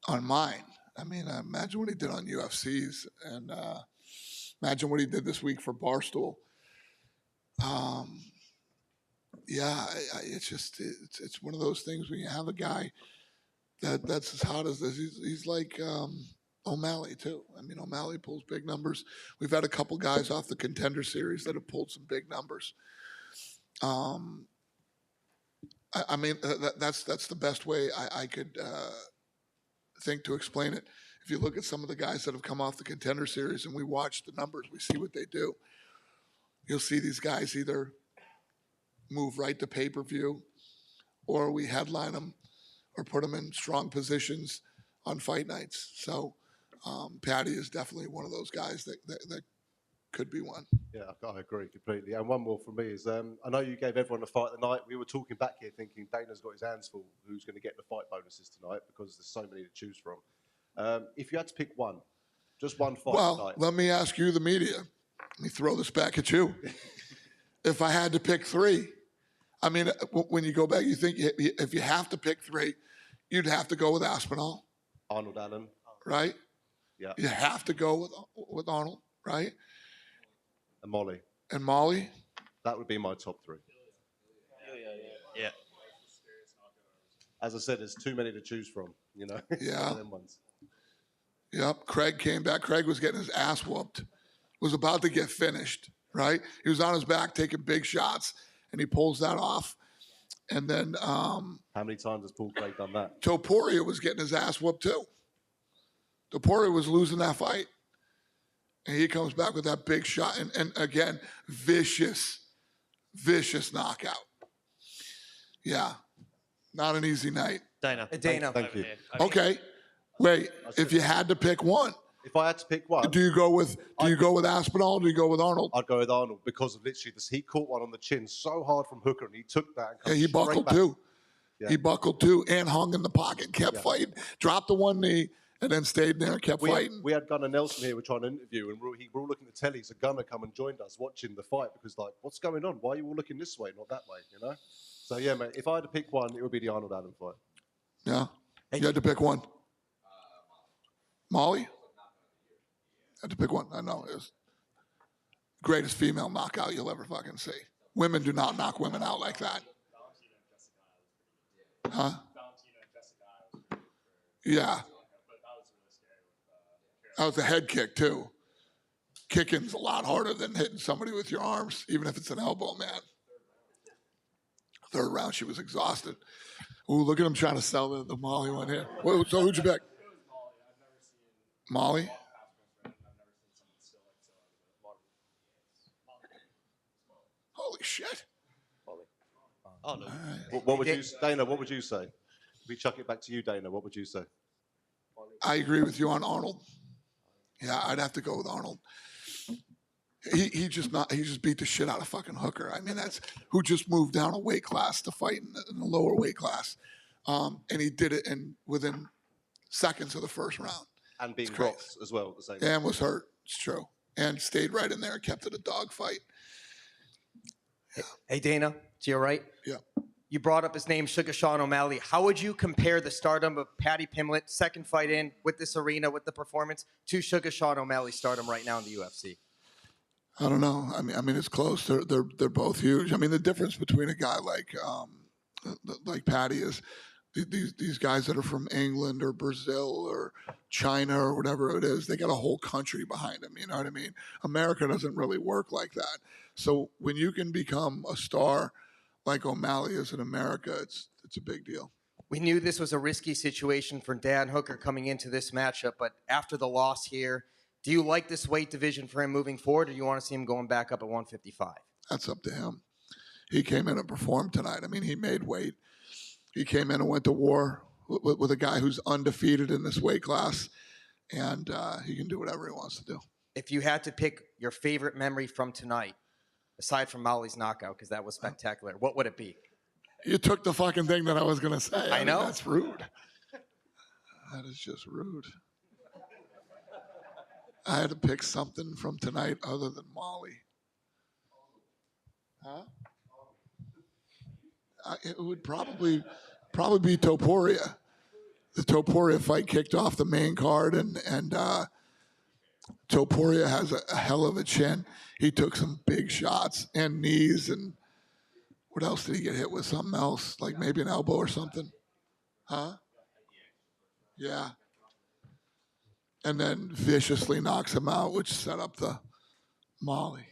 On mine. I mean, imagine what he did on UFC's, and imagine what he did this week for Barstool. Yeah, it's one of those things when you have a guy that's as hot as this. He's like O'Malley too. I mean, O'Malley pulls big numbers. We've had a couple guys off the Contender Series that have pulled some big numbers. I mean, that's the best way I could think to explain it. If you look at some of the guys that have come off the Contender Series and we watch the numbers, we see what they do. You'll see these guys either move right to pay-per-view, or we headline them or put them in strong positions on fight nights. So Patty is definitely one of those guys that could be one. Yeah, I agree completely. And one more from me is, I know you gave everyone a fight tonight. We were talking back here thinking Dana's got his hands full who's going to get the fight bonuses tonight because there's so many to choose from. If you had to pick one, just one fight tonight. Let me ask you, the media. Let me throw this back at you. If I had to pick three, I mean, when you go back, you think if you have to pick three, you'd have to go with Aspinall. Arnold Allen. Right? Yeah. You have to go with Arnold, right? And Molly. And Molly? That would be my top three. Yeah. As I said, there's too many to choose from, you know? Yeah. One of them ones. Yep. Craig came back. Craig was getting his ass whooped. Was about to get finished, right? He was on his back taking big shots, and he pulls that off. And then how many times has Paul Craig done that? Topuria was getting his ass whooped too. Topuria was losing that fight. And he comes back with that big shot. And again, vicious knockout. Yeah. Not an easy night. Dana. Thank you. Okay. Wait, if you had to pick one. If I had to pick one. Do you go with Aspinall or do you go with Arnold? I'd go with Arnold because of literally this. He caught one on the chin so hard from Hooker and he took that. And Yeah, he buckled too. Yeah. He buckled too and hung in the pocket, kept fighting, dropped the one knee, and then stayed there and kept fighting. We had Gunnar Nelson here. We're trying to interview, and we're all looking at the telly. So Gunnar come and joined us watching the fight because, like, what's going on? Why are you all looking this way, not that way? You know. So yeah, mate. If I had to pick one, it would be the Arnold Allen fight. Yeah. You had to pick one. Molly? Had to pick one. I know. It was greatest female knockout you'll ever fucking see. Women do not knock women out like that. Huh? Yeah. That was a head kick, too. Kicking's a lot harder than hitting somebody with your arms, even if it's an elbow, man. Third round, she was exhausted. Ooh, look at him trying to sell the Molly one here. Whoa, so who'd you pick? Molly? Holy shit. Oh, no. What would you, Dana? What would you say? If we chuck it back to you, Dana, what would you say? I agree with you on Arnold. Yeah, I'd have to go with Arnold. He just beat the shit out of fucking Hooker. I mean, that's who just moved down a weight class to fight in a lower weight class, and he did it within seconds of the first round. And being dropped as well at the same time. And was hurt. It's true. And stayed right in there, kept it a dogfight. Hey, Dana, to your right. Yeah. You brought up his name, Sugar Sean O'Malley. How would you compare the stardom of Paddy Pimblett, second fight in, with this arena, with the performance, to Sugar Sean O'Malley's stardom right now in the UFC? I don't know. I mean, it's close. They're both huge. I mean, the difference between a guy like Paddy is these guys that are from England or Brazil or China or whatever it is, they got a whole country behind them. You know what I mean? America doesn't really work like that. So when you can become a star like O'Malley is in America, it's a big deal. We knew this was a risky situation for Dan Hooker coming into this matchup, but after the loss here, do you like this weight division for him moving forward, or do you want to see him going back up at 155? That's up to him. He came in and performed tonight. I mean, he made weight. He came in and went to war with a guy who's undefeated in this weight class, and he can do whatever he wants to do. If you had to pick your favorite memory from tonight, aside from Molly's knockout, because that was spectacular, what would it be? You took the fucking thing that I was going to say. I know. Mean, that's rude. That is just rude. I had to pick something from tonight other than Molly. Huh? It would probably be Topuria. The Topuria fight kicked off the main card, and Topuria has a hell of a chin. He took some big shots and knees, and what else did he get hit with? Something else, like maybe an elbow or something. Huh? Yeah. And then viciously knocks him out, which set up the Molly.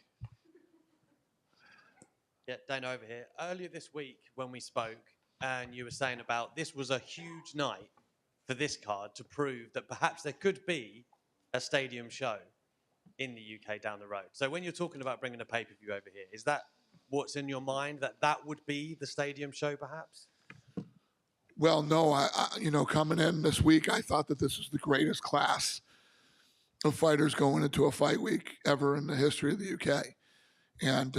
Yeah, Dana over here. Earlier this week when we spoke, and you were saying about this was a huge night for this card to prove that perhaps there could be a stadium show in the UK down the road. So when you're talking about bringing a pay-per-view over here, is that what's in your mind, that that would be the stadium show perhaps? Well, no, I coming in this week, I thought that this was the greatest class of fighters going into a fight week ever in the history of the UK. And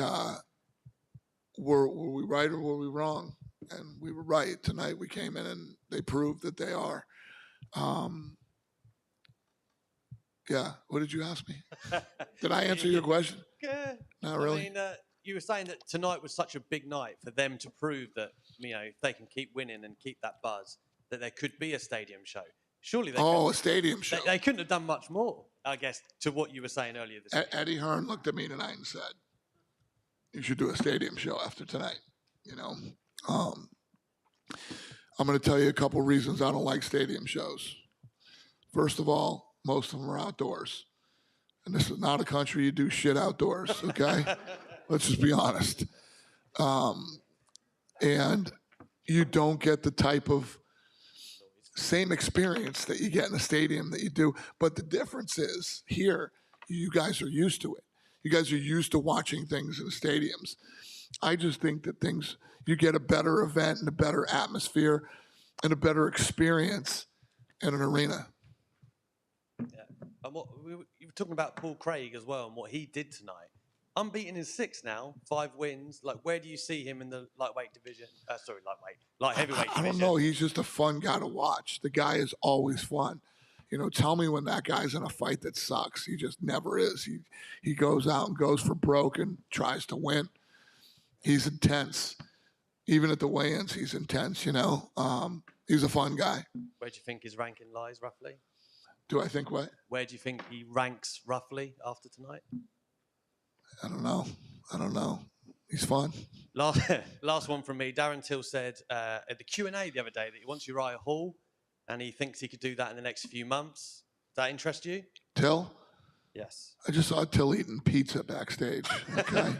were we right or were we wrong? And we were right. Tonight we came in and they proved that they are. Yeah, what did you ask me? Did I answer your question? Yeah. Not really. I mean, you were saying that tonight was such a big night for them to prove that, if they can keep winning and keep that buzz, that there could be a stadium show. Surely they a stadium show. They couldn't have done much more, I guess, to what you were saying earlier this week. Eddie Hearn looked at me tonight and said, you should do a stadium show after tonight. I'm going to tell you a couple reasons I don't like stadium shows. First of all, most of them are outdoors. And this is not a country you do shit outdoors, okay? Let's just be honest. And you don't get the type of same experience that you get in a stadium that you do. But the difference is here, you guys are used to it. You guys are used to watching things in the stadiums. I just think that you get a better event and a better atmosphere and a better experience in an arena. Yeah. And you were talking about Paul Craig as well and what he did tonight. Unbeaten in 6 now, 5 wins. Like, where do you see him in the lightweight division? Light heavyweight division. I don't know. He's just a fun guy to watch. The guy is always fun. Tell me when that guy's in a fight that sucks. He just never is. He goes out and goes for broke and tries to win. He's intense. Even at the weigh-ins, he's intense, He's a fun guy. Where do you think his ranking lies, roughly? Do I think what? Where do you think he ranks, roughly, after tonight? I don't know. He's fun. Last one from me. Darren Till said at the Q&A the other day that he wants Uriah Hall, and he thinks he could do that in the next few months. Does that interest you? Till? Yes. I just saw Till eating pizza backstage. Okay.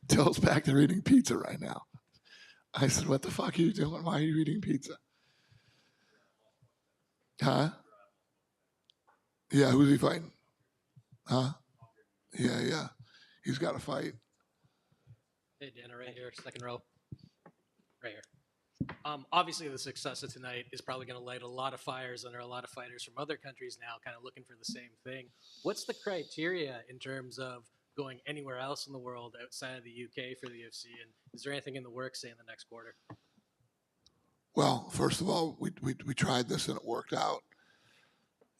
Till's back there eating pizza right now. I said, what the fuck are you doing? Why are you eating pizza? Huh? Yeah, who's he fighting? Huh? Yeah. He's got to fight. Hey, Dana, right here, second row. Right here. Obviously, the success of tonight is probably going to light a lot of fires under a lot of fighters from other countries now, kind of looking for the same thing. What's the criteria in terms of going anywhere else in the world outside of the UK for the UFC? And is there anything in the works, say, in the next quarter? Well, first of all, we tried this and it worked out.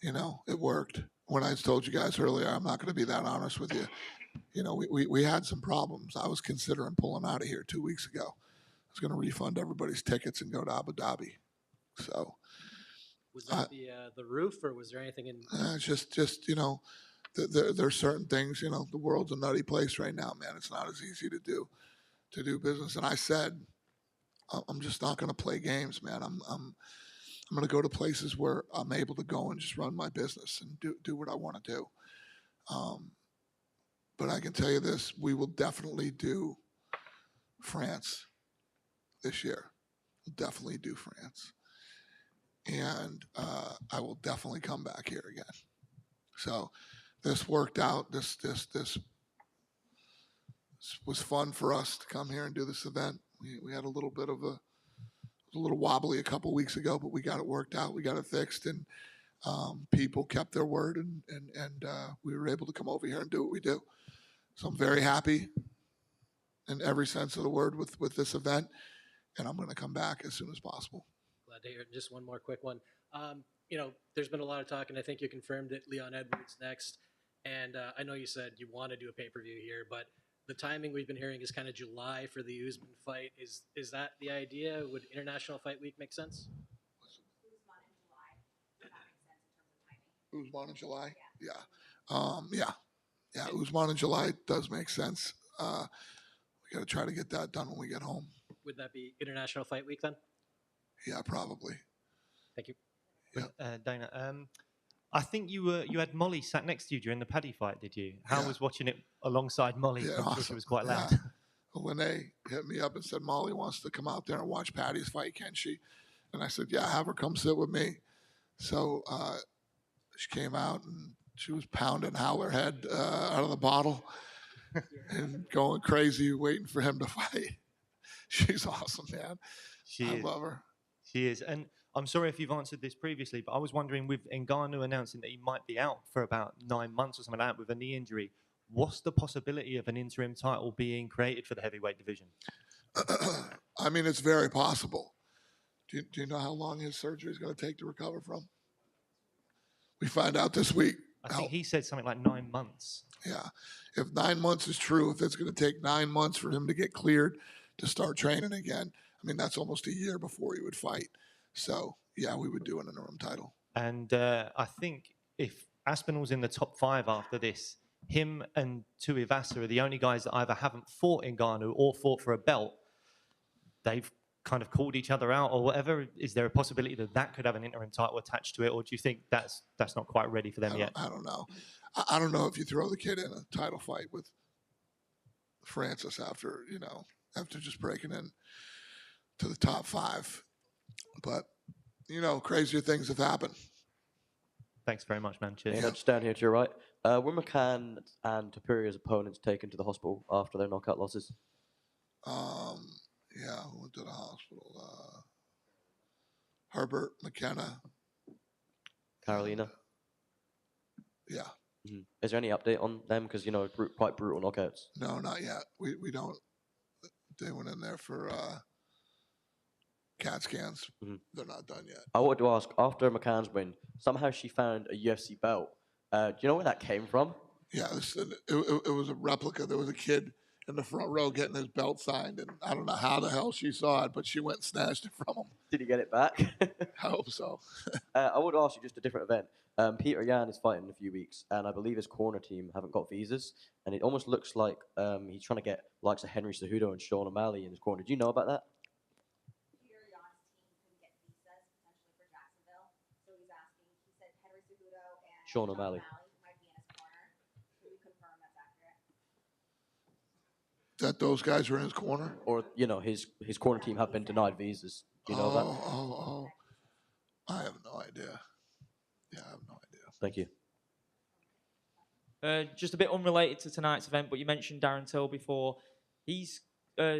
It worked. When I told you guys earlier, I'm not going to be that honest with you. We had some problems. I was considering pulling out of here 2 weeks ago. I was going to refund everybody's tickets and go to Abu Dhabi. So, was that the roof, or was there anything in? It's just there's certain things. The world's a nutty place right now, man. It's not as easy to do business. And I said, I'm just not going to play games, man. I'm going to go to places where I'm able to go and just run my business and do what I want to do. But I can tell you this, we will definitely do France this year. We'll definitely do France. And I will definitely come back here again. So this worked out. This was fun for us to come here and do this event. We had a little bit of a little wobbly a couple weeks ago, but we got it worked out. We got it fixed, and people kept their word, and we were able to come over here and do what we do. So I'm very happy in every sense of the word with this event, and I'm going to come back as soon as possible. Glad to hear it. Just one more quick one. There's been a lot of talk, and I think you confirmed it, Leon Edwards next. And I know you said you want to do a pay-per-view here, but the timing we've been hearing is kind of July for the Usman fight. Is that the idea? Would International Fight Week make sense? Usman in July? Yeah. Yeah, Usman in July does make sense. We got to try to get that done when we get home. Would that be International Fight Week then? Yeah, probably. Thank you. Dana, I think you had Molly sat next to you during the Paddy fight, did you? How was watching it alongside Molly? Yeah, I'm sure she awesome. was quite loud. Yeah. When they hit me up and said Molly wants to come out there and watch Paddy's fight, can she? And I said, yeah, have her come sit with me. So she came out and she was pounding Howler head out of the bottle and going crazy, waiting for him to fight. She's awesome, man. I love her. She is. And I'm sorry if you've answered this previously, but I was wondering, with Ngannou announcing that he might be out for about 9 months or something like that with a knee injury, what's the possibility of an interim title being created for the heavyweight division? I mean, it's very possible. Do you know how long his surgery is going to take to recover from? We find out this week. I think he said something like 9 months. Yeah. If 9 months is true, if it's going to take 9 months for him to get cleared to start training again, I mean, that's almost a year before he would fight. So, yeah, we would do an interim title. And I think if Aspinall's in the top 5 after this, him and Tuivasa are the only guys that either haven't fought Ngannou or fought for a belt. They've kind of called each other out or whatever. Is there a possibility that that could have an interim title attached to it, or do you think that's not quite ready for them yet? I don't know. I don't know if you throw the kid in a title fight with Francis after just breaking in to the top 5. But, crazier things have happened. Thanks very much, man. Cheers. Just down here to your right. Were McCann and Tapiria's opponents taken to the hospital after their knockout losses? Yeah, who went to the hospital? Herbert, McKenna. Carolina? Yeah. Mm-hmm. Is there any update on them? Because, quite brutal knockouts. No, not yet. We don't. They went in there for CAT scans. Mm-hmm. They're not done yet. I wanted to ask, after McCann's win, somehow she found a UFC belt. Do you know where that came from? Yeah, it was a replica. There was a kid in the front row getting his belt signed, and I don't know how the hell she saw it, but she went and snatched it from him. Did he get it back? I hope so. I would ask you just a different event. Peter Yan is fighting in a few weeks, and I believe his corner team haven't got visas, and it almost looks like he's trying to get likes of Henry Cejudo and Sean O'Malley in his corner. Do you know about that? Peter Yan's team couldn't get visas potentially for Jacksonville, so he's asking. He said Henry Cejudo and Sean O'Malley might be in his corner. Can we confirm that's accurate? That those guys were in his corner? Or, his corner team have been denied visas. Do you know that? Oh. I have no idea. Yeah, I have no idea. Thank you. Just a bit unrelated to tonight's event, but you mentioned Darren Till before. He's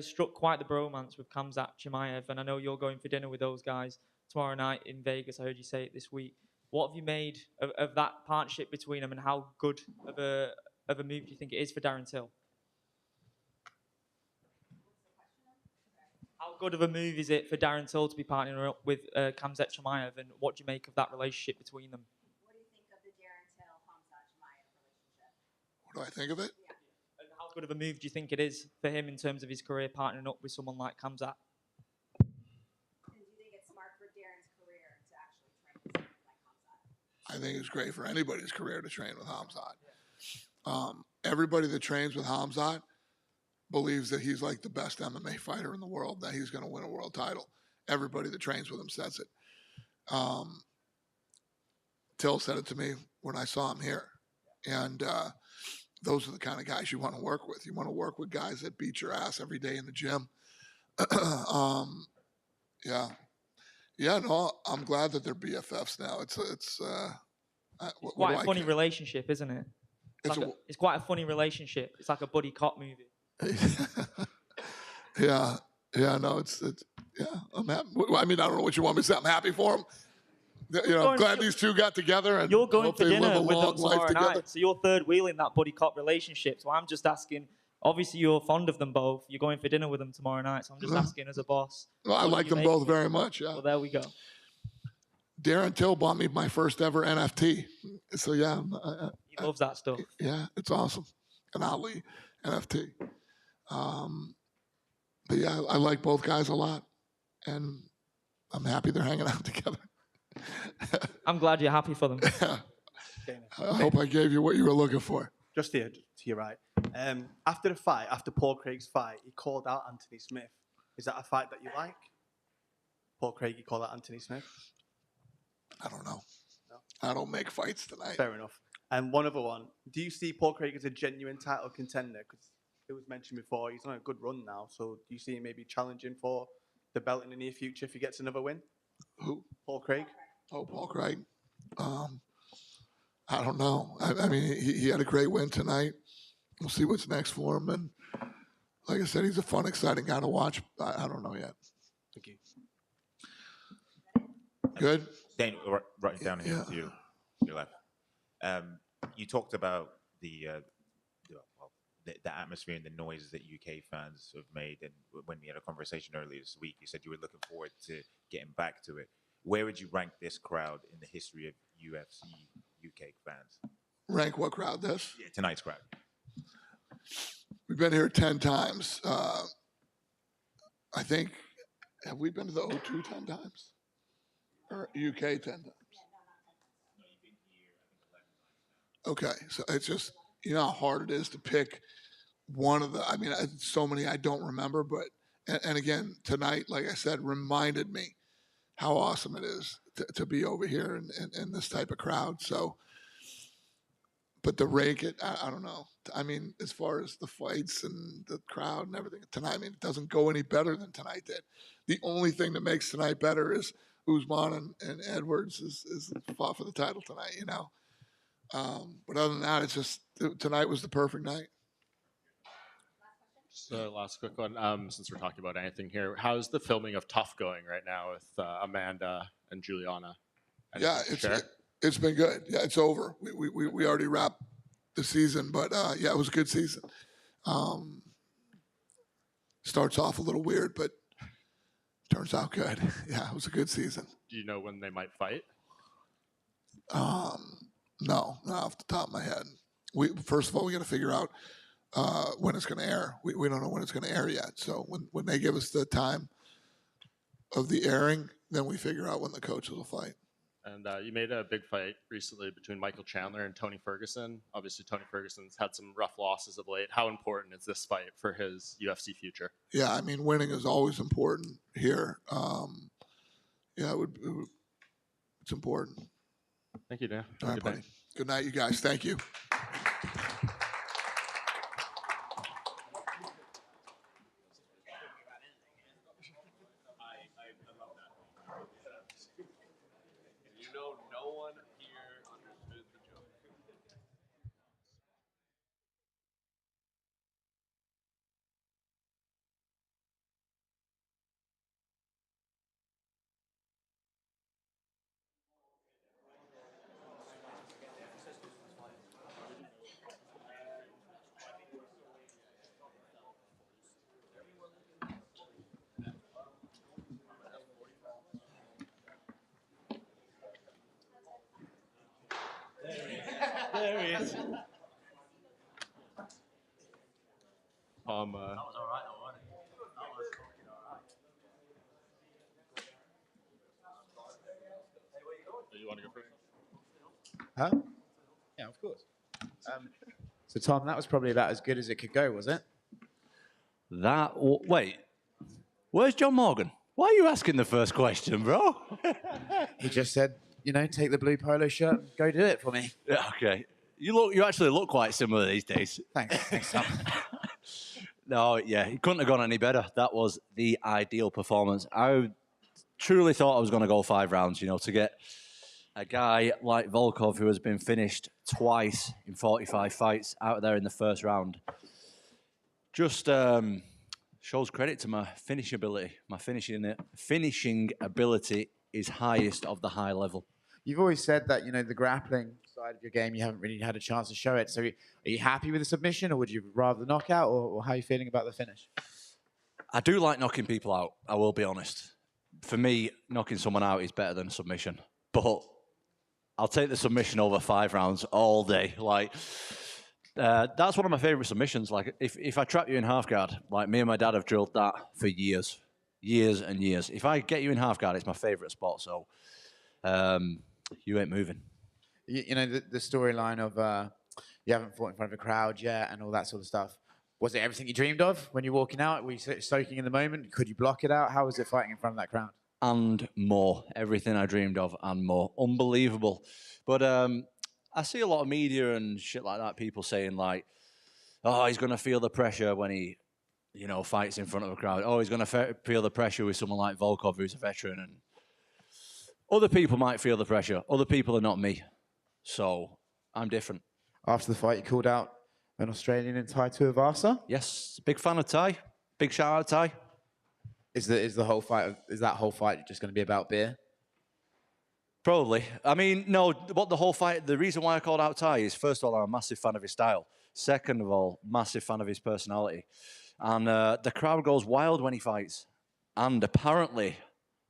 struck quite the bromance with Khamzat Chimaev, and I know you're going for dinner with those guys tomorrow night in Vegas. I heard you say it this week. What have you made of that partnership between them, and how good of a move do you think it is for Darren Till? How good of a move is it for Darren Till to be partnering up with Khamzat Chimaev, and what do you make of that relationship between them? What do you think of the Darren Till-Khamzat Chimaev relationship? What do I think of it? Yeah. And how good of a move do you think it is for him in terms of his career partnering up with someone like Khamzat? And do you think it's smart for Darren's career to actually train with someone like Khamzat? I think it's great for anybody's career to train with Khamzat. Everybody that trains with Khamzat believes that he's like the best MMA fighter in the world, that he's going to win a world title. Everybody that trains with him says it. Till said it to me when I saw him here. And those are the kind of guys you want to work with. You want to work with guys that beat your ass every day in the gym. No, I'm glad that they're BFFs now. It's quite a funny relationship, isn't it? It's quite a funny relationship. It's like a buddy cop movie. I'm happy. I mean, I don't know what you want me to say. I'm happy for them. I'm glad these two got together, and you're going hope for they live dinner a with them long life tomorrow together. night, so you're third wheel in that buddy cop relationship. So I'm just asking. Obviously, you're fond of them both. You're going for dinner with them tomorrow night, so I'm just asking as a boss. Well, I like them both very much. Yeah. Well, there we go. Darren Till bought me my first ever NFT. So yeah, He loves that stuff. Yeah, it's awesome. An Ali NFT. But yeah, I like both guys a lot, and I'm happy they're hanging out together. I'm glad you're happy for them. I hope I gave you what you were looking for. Just here, to your right. After the fight, after Paul Craig's fight, he called out Anthony Smith. Is that a fight that you like? Paul Craig, you call out Anthony Smith? I don't know. I don't make fights tonight. Fair enough. And one other one. Do you see Paul Craig as a genuine title contender? Because it was mentioned before, he's on a good run now. So do you see him maybe challenging for the belt in the near future if he gets another win? Who? Paul Craig. Oh, Paul Craig. I don't know. I mean, he had a great win tonight. We'll see what's next for him. And like I said, he's a fun, exciting guy to watch. I don't know yet. Thank you. Good. Daniel, right down here to you, your left. You talked about the atmosphere and the noises that UK fans have made, and when we had a conversation earlier this week, you said you were looking forward to getting back to it. Where would you rank this crowd in the history of UFC UK fans? Rank what crowd? This? Yeah, tonight's crowd. We've been here 10 times. I think, have we been to the O2 10 times? Or UK 10 times? Okay, so it's just, you know how hard it is to pick one of the, I mean, so many I don't remember, but, and again, tonight, like I said, reminded me how awesome it is to be over here in this type of crowd. So, but to rank it, I don't know. I mean, as far as the fights and the crowd and everything tonight, I mean, it doesn't go any better than tonight did. The only thing that makes tonight better is Usman and Edwards is fought for the title tonight, you know. But other than that, it's just tonight was the perfect night. Just a last quick one, since we're talking about anything here. How's the filming of Tough going right now with Amanda and Juliana? Yeah, it's been good. Yeah, it's over. We already wrapped the season, but yeah, it was a good season. Starts off a little weird, but turns out good. Yeah, it was a good season. Do you know when they might fight? No, not off the top of my head. First of all, we got to figure out when it's going to air. We don't know when it's going to air yet. So when they give us the time of the airing, then we figure out when the coaches will fight. And you made a big fight recently between Michael Chandler and Tony Ferguson. Obviously, Tony Ferguson's had some rough losses of late. How important is this fight for his UFC future? Yeah, I mean, winning is always important here. Yeah, it's important. Thank you, Dan. All right, buddy. Good night, you guys. Thank you. You know, no one here understood the joke. There he is. That was all right, though, wasn't it? That was fucking all right. You want to go first? Huh? Yeah, of course. So, Tom, that was probably about as good as it could go, was it? Wait, where's John Morgan? Why are you asking the first question, bro? He just said, you know, take the blue polo shirt and go do it for me. Yeah, okay. You actually look quite similar these days. Thanks, Tom. No, yeah, it couldn't have gone any better. That was the ideal performance. I truly thought I was going to go 5 rounds, you know, to get a guy like Volkov, who has been finished twice in 45 fights, out there in the first round. Just shows credit to my finishing ability. My finishing ability is highest of the high level. You've always said that, you know, the grappling side of your game, you haven't really had a chance to show it. So are you happy with the submission, or would you rather the knockout, or how are you feeling about the finish? I do like knocking people out, I will be honest. For me, knocking someone out is better than submission. But I'll take the submission over 5 rounds all day. Like, that's one of my favorite submissions. Like, if I trap you in half guard, like me and my dad have drilled that for years and years. If I get you in half guard, it's my favorite spot. So you ain't moving. You know, the storyline of you haven't fought in front of a crowd yet and all that sort of stuff. Was it everything you dreamed of when you're walking out? Were you soaking in the moment? Could you block it out? How was it fighting in front of that crowd? And more. Everything I dreamed of and more. Unbelievable. But I see a lot of media and shit like that, people saying like, oh, he's going to feel the pressure when he, you know, fights in front of a crowd. Oh, he's going to feel the pressure with someone like Volkov, who's a veteran. And other people might feel the pressure. Other people are not me. So I'm different. After the fight, you called out an Australian in Tai Tuivasa? Yes. Big fan of Tai. Big shout out, Tai. Is that whole fight just going to be about beer? Probably. I mean, no, what the whole fight, the reason why I called out Tai is, first of all, I'm a massive fan of his style. Second of all, massive fan of his personality. And the crowd goes wild when he fights. And apparently,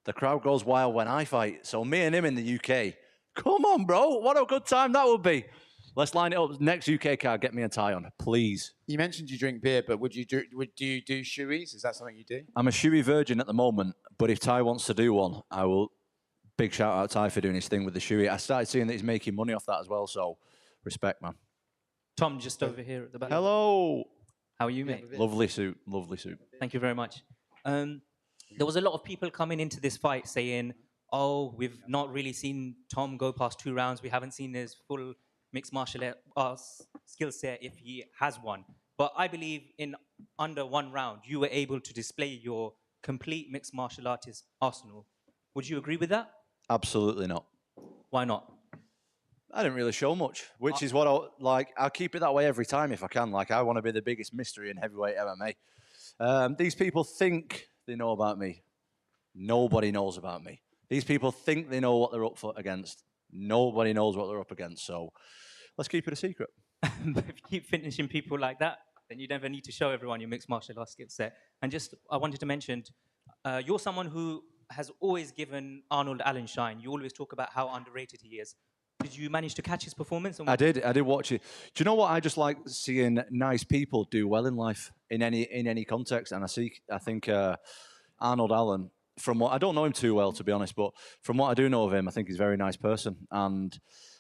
the crowd goes wild when I fight. So me and him in the UK, come on, bro, what a good time that would be. Let's line it up. Next UK card, get me a tie on, please. You mentioned you drink beer, but do you do shoeies? Is that something you do? I'm a shoey virgin at the moment, but if Ty wants to do one, I will. Big shout out Ty for doing his thing with the shoey. I started seeing that he's making money off that as well, so respect, man. Tom, just over here at the back. Hello. How are you, mate? Lovely suit, lovely suit. Thank you very much. There was a lot of people coming into this fight saying, oh, we've not really seen Tom go past 2 rounds. We haven't seen his full mixed martial arts skill set if he has one. But I believe in under 1 round, you were able to display your complete mixed martial artist arsenal. Would you agree with that? Absolutely not. Why not? I didn't really show much, which is what I'll keep it that way every time if I can. Like, I want to be the biggest mystery in heavyweight MMA. These people think they know about me. Nobody knows about me. These people think they know what they're up against. Nobody knows what they're up against. So let's keep it a secret. But if you keep finishing people like that, then you never need to show everyone your mixed martial arts skill set. And just, I wanted to mention, you're someone who has always given Arnold Allen shine. You always talk about how underrated he is. Did you manage to catch his performance? I did watch it. Do you know what? I just like seeing nice people do well in life in any context. And I think Arnold Allen, from what I don't know him too well, to be honest, but from what I do know of him, I think he's a very nice person. And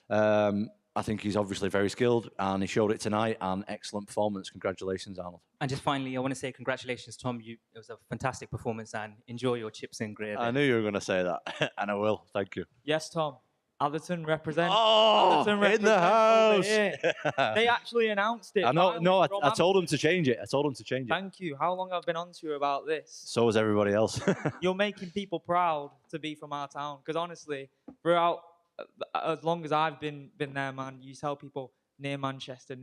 I think he's obviously very skilled, and he showed it tonight. And excellent performance. Congratulations, Arnold. And just finally, I want to say congratulations, Tom. It was a fantastic performance, and enjoy your chips and gravy. I knew you were going to say that, and I will. Thank you. Yes, Tom. Atherton represent. Oh, Atherton in the house. They actually announced it. I know. No, I told him to change it. Thank you. How long I've been on to you about this? So has everybody else. You're making people proud to be from our town. Because honestly, throughout as long as I've been there, man, you tell people near Manchester.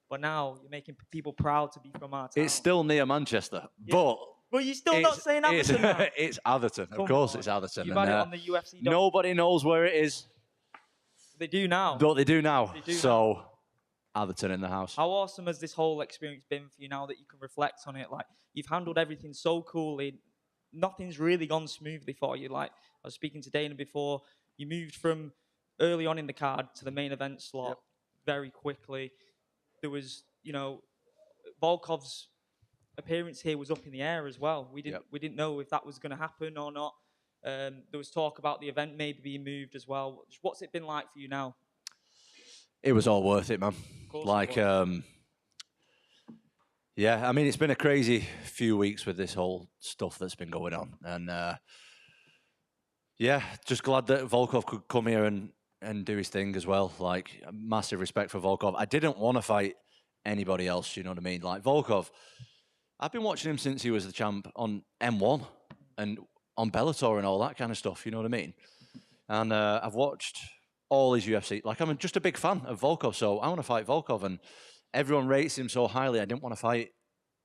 But now you're making people proud to be from our town. It's still near Manchester, but. Well, you're still not saying Atherton now. It's Atherton. Of course, it's Atherton. You've had it on the UFC. Nobody knows where it is. They do now. But they do now. So, Atherton in the house. How awesome has this whole experience been for you now that you can reflect on it? Like, you've handled everything so coolly. Nothing's really gone smoothly for you. Like, I was speaking to Dana before. You moved from early on in the card to the main event slot very quickly. There was, Volkov's appearance here was up in the air as well. We didn't know if that was going to happen or not. There was talk about the event maybe being moved as well. What's it been like for you now? It was all worth it, man. Like, yeah, I mean, it's been a crazy few weeks with this whole stuff that's been going on. And, yeah, just glad that Volkov could come here and do his thing as well. Like, massive respect for Volkov. I didn't want to fight anybody else, you know what I mean? Like, Volkov, I've been watching him since he was the champ on M1 and on Bellator and all that kind of stuff, you know what I mean? And I've watched all his UFC. Like, I'm just a big fan of Volkov, so I want to fight Volkov. And everyone rates him so highly, I didn't want to fight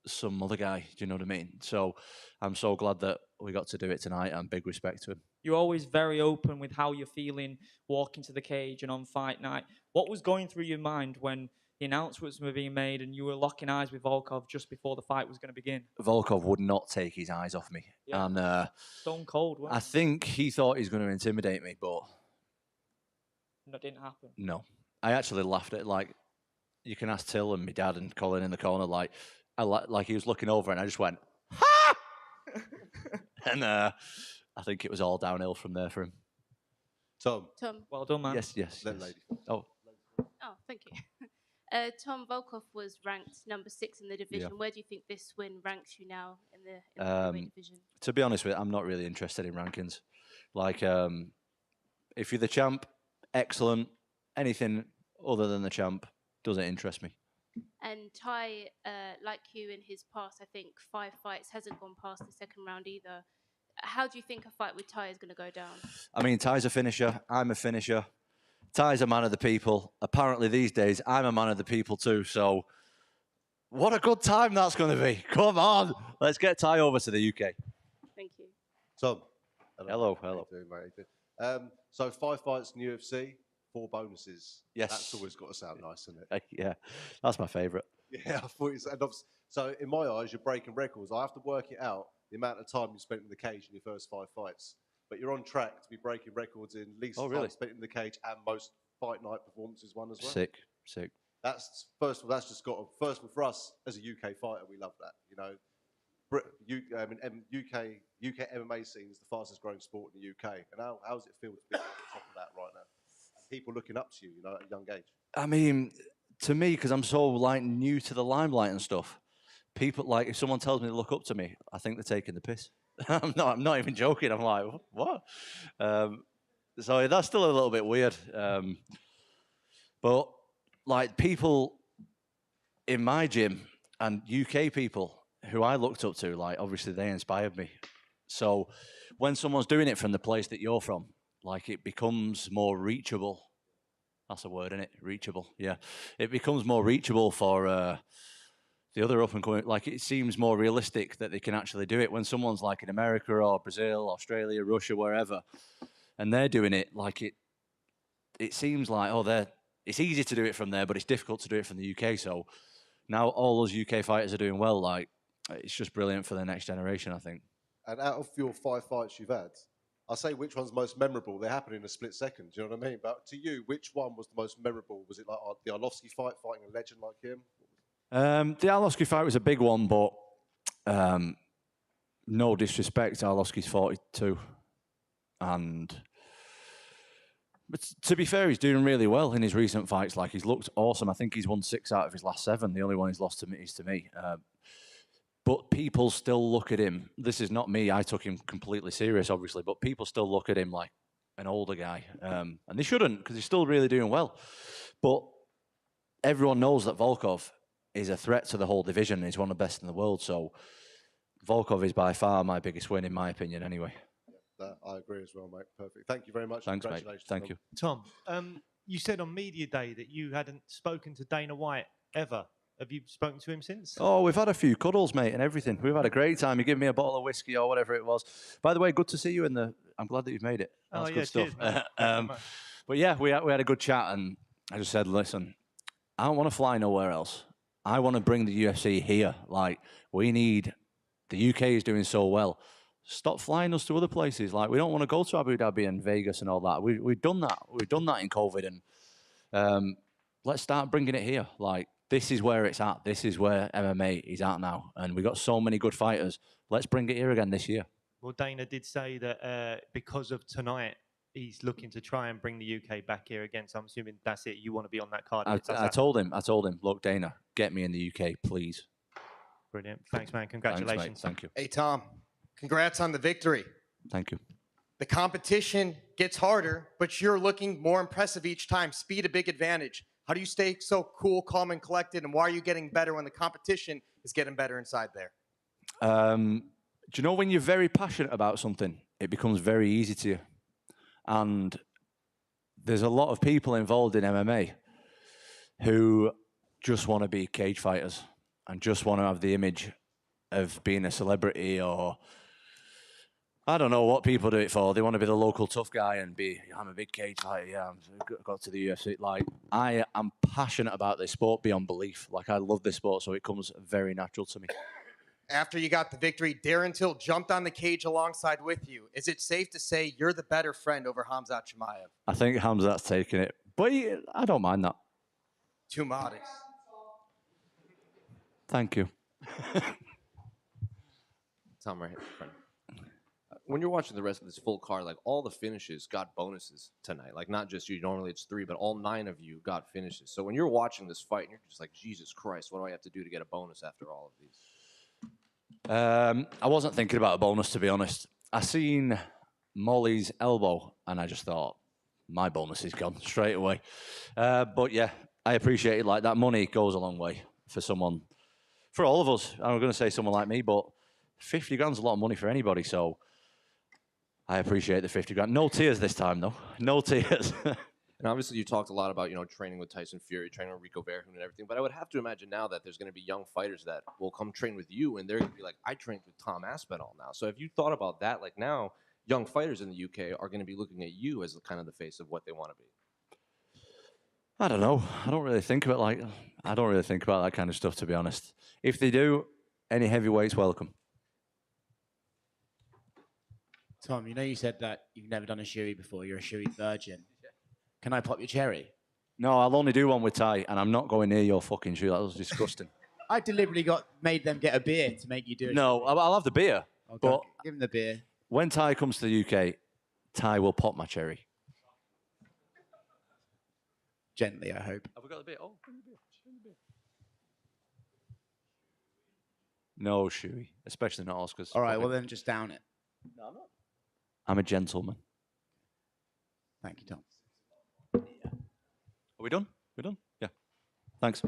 some other guy, do you know what I mean? So I'm so glad that we got to do it tonight, and big respect to him. You're always very open with how you're feeling walking to the cage and on fight night. What was going through your mind when the announcements were being made and you were locking eyes with Volkov just before the fight was going to begin? Volkov would not take his eyes off me. Yeah. And Stone cold, wasn't I think he thought he was going to intimidate me, but that didn't happen. no. I actually laughed at, like, you can ask Till and my dad and Colin in the corner, like he was looking over and I just went, ha! And I think it was all downhill from there for him. Tom. Tom. Well done, man. Yes, yes. That yes. lady. Oh, Oh, thank you. Tom Volkov was ranked number 6 in the division. Where do you think this win ranks you now in the heavyweight division? to be honest with you, I'm not really interested in rankings. Like, if you're the champ, excellent. Anything other than the champ doesn't interest me. And Ty, like you in his past, I think 5 fights, hasn't gone past the second round either. How do you think a fight with Ty is going to go down? I mean, Ty's a finisher. I'm a finisher. Ty's a man of the people. Apparently, these days, I'm a man of the people too. So, what a good time that's going to be. Come on. Let's get Ty over to the UK. Thank you. Tom. Hello. How you doing, mate? So 5 fights in UFC, 4 bonuses. Yes. That's always got to sound nice, isn't it? Yeah, that's my favourite. Yeah, I thought so in my eyes, you're breaking records. I have to work it out, the amount of time you spent in the cage in your first 5 fights. But you're on track to be breaking records in least time spent in the cage and most fight night performances won as well. Sick. That's first of all, that's just got first of all for us as a UK fighter, we love that. You know, UK MMA scene is the fastest growing sport in the UK. And how does it feel to be at the top of that right now? And people looking up to you, you know, at a young age. I mean, to me, because I'm so like new to the limelight and stuff, people like if someone tells me to look up to me, I think they're taking the piss. I'm not even joking. I'm like, what? So that's still a little bit weird. But like people in my gym and UK people who I looked up to, like obviously they inspired me. So when someone's doing it from the place that you're from, like it becomes more reachable. That's a word, isn't it? Reachable. Yeah. It becomes more reachable for the other up and coming. Like it seems more realistic that they can actually do it when someone's like in America or Brazil, Australia, Russia, wherever, and they're doing it. Like it seems like it's easy to do it from there, but it's difficult to do it from the UK. So now all those UK fighters are doing well. Like it's just brilliant for the next generation, I think. And out of your 5 fights you've had, I'll say which one's most memorable. They happen in a split second. Do you know what I mean? But to you, which one was the most memorable? Was it like the Arlovsky fight, fighting a legend like him? The Arlovsky fight was a big one, but no disrespect, Arlovsky's 42, and but to be fair, he's doing really well in his recent fights. Like he's looked awesome. I think he's won 6 out of his last 7. The only one he's lost to me is to me. But people still look at him. This is not me. I took him completely serious, obviously. But people still look at him like an older guy, and they shouldn't because he's still really doing well. But everyone knows that Volkov is a threat to the whole division. He's one of the best in the world. So Volkov is by far my biggest win, in my opinion, anyway. I agree as well, mate. Perfect. Thank you very much. Thanks, mate. Congratulations. Thank you. Tom, you said on Media Day that you hadn't spoken to Dana White ever. Have you spoken to him since? Oh, we've had a few cuddles, mate, and everything. We've had a great time. He gave me a bottle of whiskey or whatever it was. By the way, good to see you I'm glad that you've made it. That's good stuff. Cheers, but yeah, we had a good chat, and I just said, listen, I don't want to fly nowhere else. I want to bring the UFC here. Like, the UK is doing so well. Stop flying us to other places. Like, we don't want to go to Abu Dhabi and Vegas and all that. We've done that. We've done that in COVID, and let's start bringing it here. Like, this is where it's at. This is where MMA is at now. And we've got so many good fighters. Let's bring it here again this year. Well, Dana did say that because of tonight, he's looking to try and bring the UK back here again. So I'm assuming that's it. You want to be on that card. I told him, look, Dana, get me in the UK, please. Brilliant. Thanks, man. Congratulations. Thanks, mate. Thank you. Hey, Tom, congrats on the victory. Thank you. The competition gets harder, but you're looking more impressive each time. Speed, a big advantage. How do you stay so cool, calm, and collected? And why are you getting better when the competition is getting better inside there? Do you know when you're very passionate about something, it becomes very easy to you? And there's a lot of people involved in MMA who just want to be cage fighters and just want to have the image of being a celebrity, or I don't know what people do it for. They want to be the local tough guy and I'm a big cage fighter. Yeah, I got to the UFC. Like, I am passionate about this sport beyond belief. Like, I love this sport, so it comes very natural to me. After you got the victory, Darren Till jumped on the cage alongside with you. Is it safe to say you're the better friend over Khamzat Chimaev? I think Khamzat's taking it, but I don't mind that. Too modest. Thank you. Tom, right here, friend. when you're watching the rest of this full card, like all the finishes got bonuses tonight. Like not just you. Normally it's 3, but all 9 of you got finishes. So when you're watching this fight, and you're just like, Jesus Christ, what do I have to do to get a bonus after all of these? I wasn't thinking about a bonus, to be honest. I seen Molly's elbow, and I just thought, my bonus is gone straight away. But yeah, I appreciate it. Like that money goes a long way for someone, for all of us. I'm going to say someone like me, but 50 grand's a lot of money for anybody. So I appreciate the 50 grand. No tears this time, though. No tears. And obviously, you talked a lot about training with Tyson Fury, training with Rico Verhoeven, and everything. But I would have to imagine now that there's going to be young fighters that will come train with you, and they're going to be like, I trained with Tom Aspinall now. So have you thought about that? Like now, young fighters in the UK are going to be looking at you as kind of the face of what they want to be. I don't know. I don't really think about that kind of stuff, to be honest. If they do, any heavyweights welcome. Tom, you said that you've never done a shoey before. You're a shoey virgin. Can I pop your cherry? No, I'll only do one with Ty, and I'm not going near your fucking shoe. That was disgusting. I deliberately made them get a beer to make you do it. No, I'll have the beer. Okay, But give him the beer. when Ty comes to the UK, Ty will pop my cherry. Gently, I hope. Have we got the beer? Oh, bring the beer. No shoey, especially not Oscars. All right, well then just down it. No, I'm not. I'm a gentleman. Thank you, Tom. Are we done? We're done? Yeah. Thanks.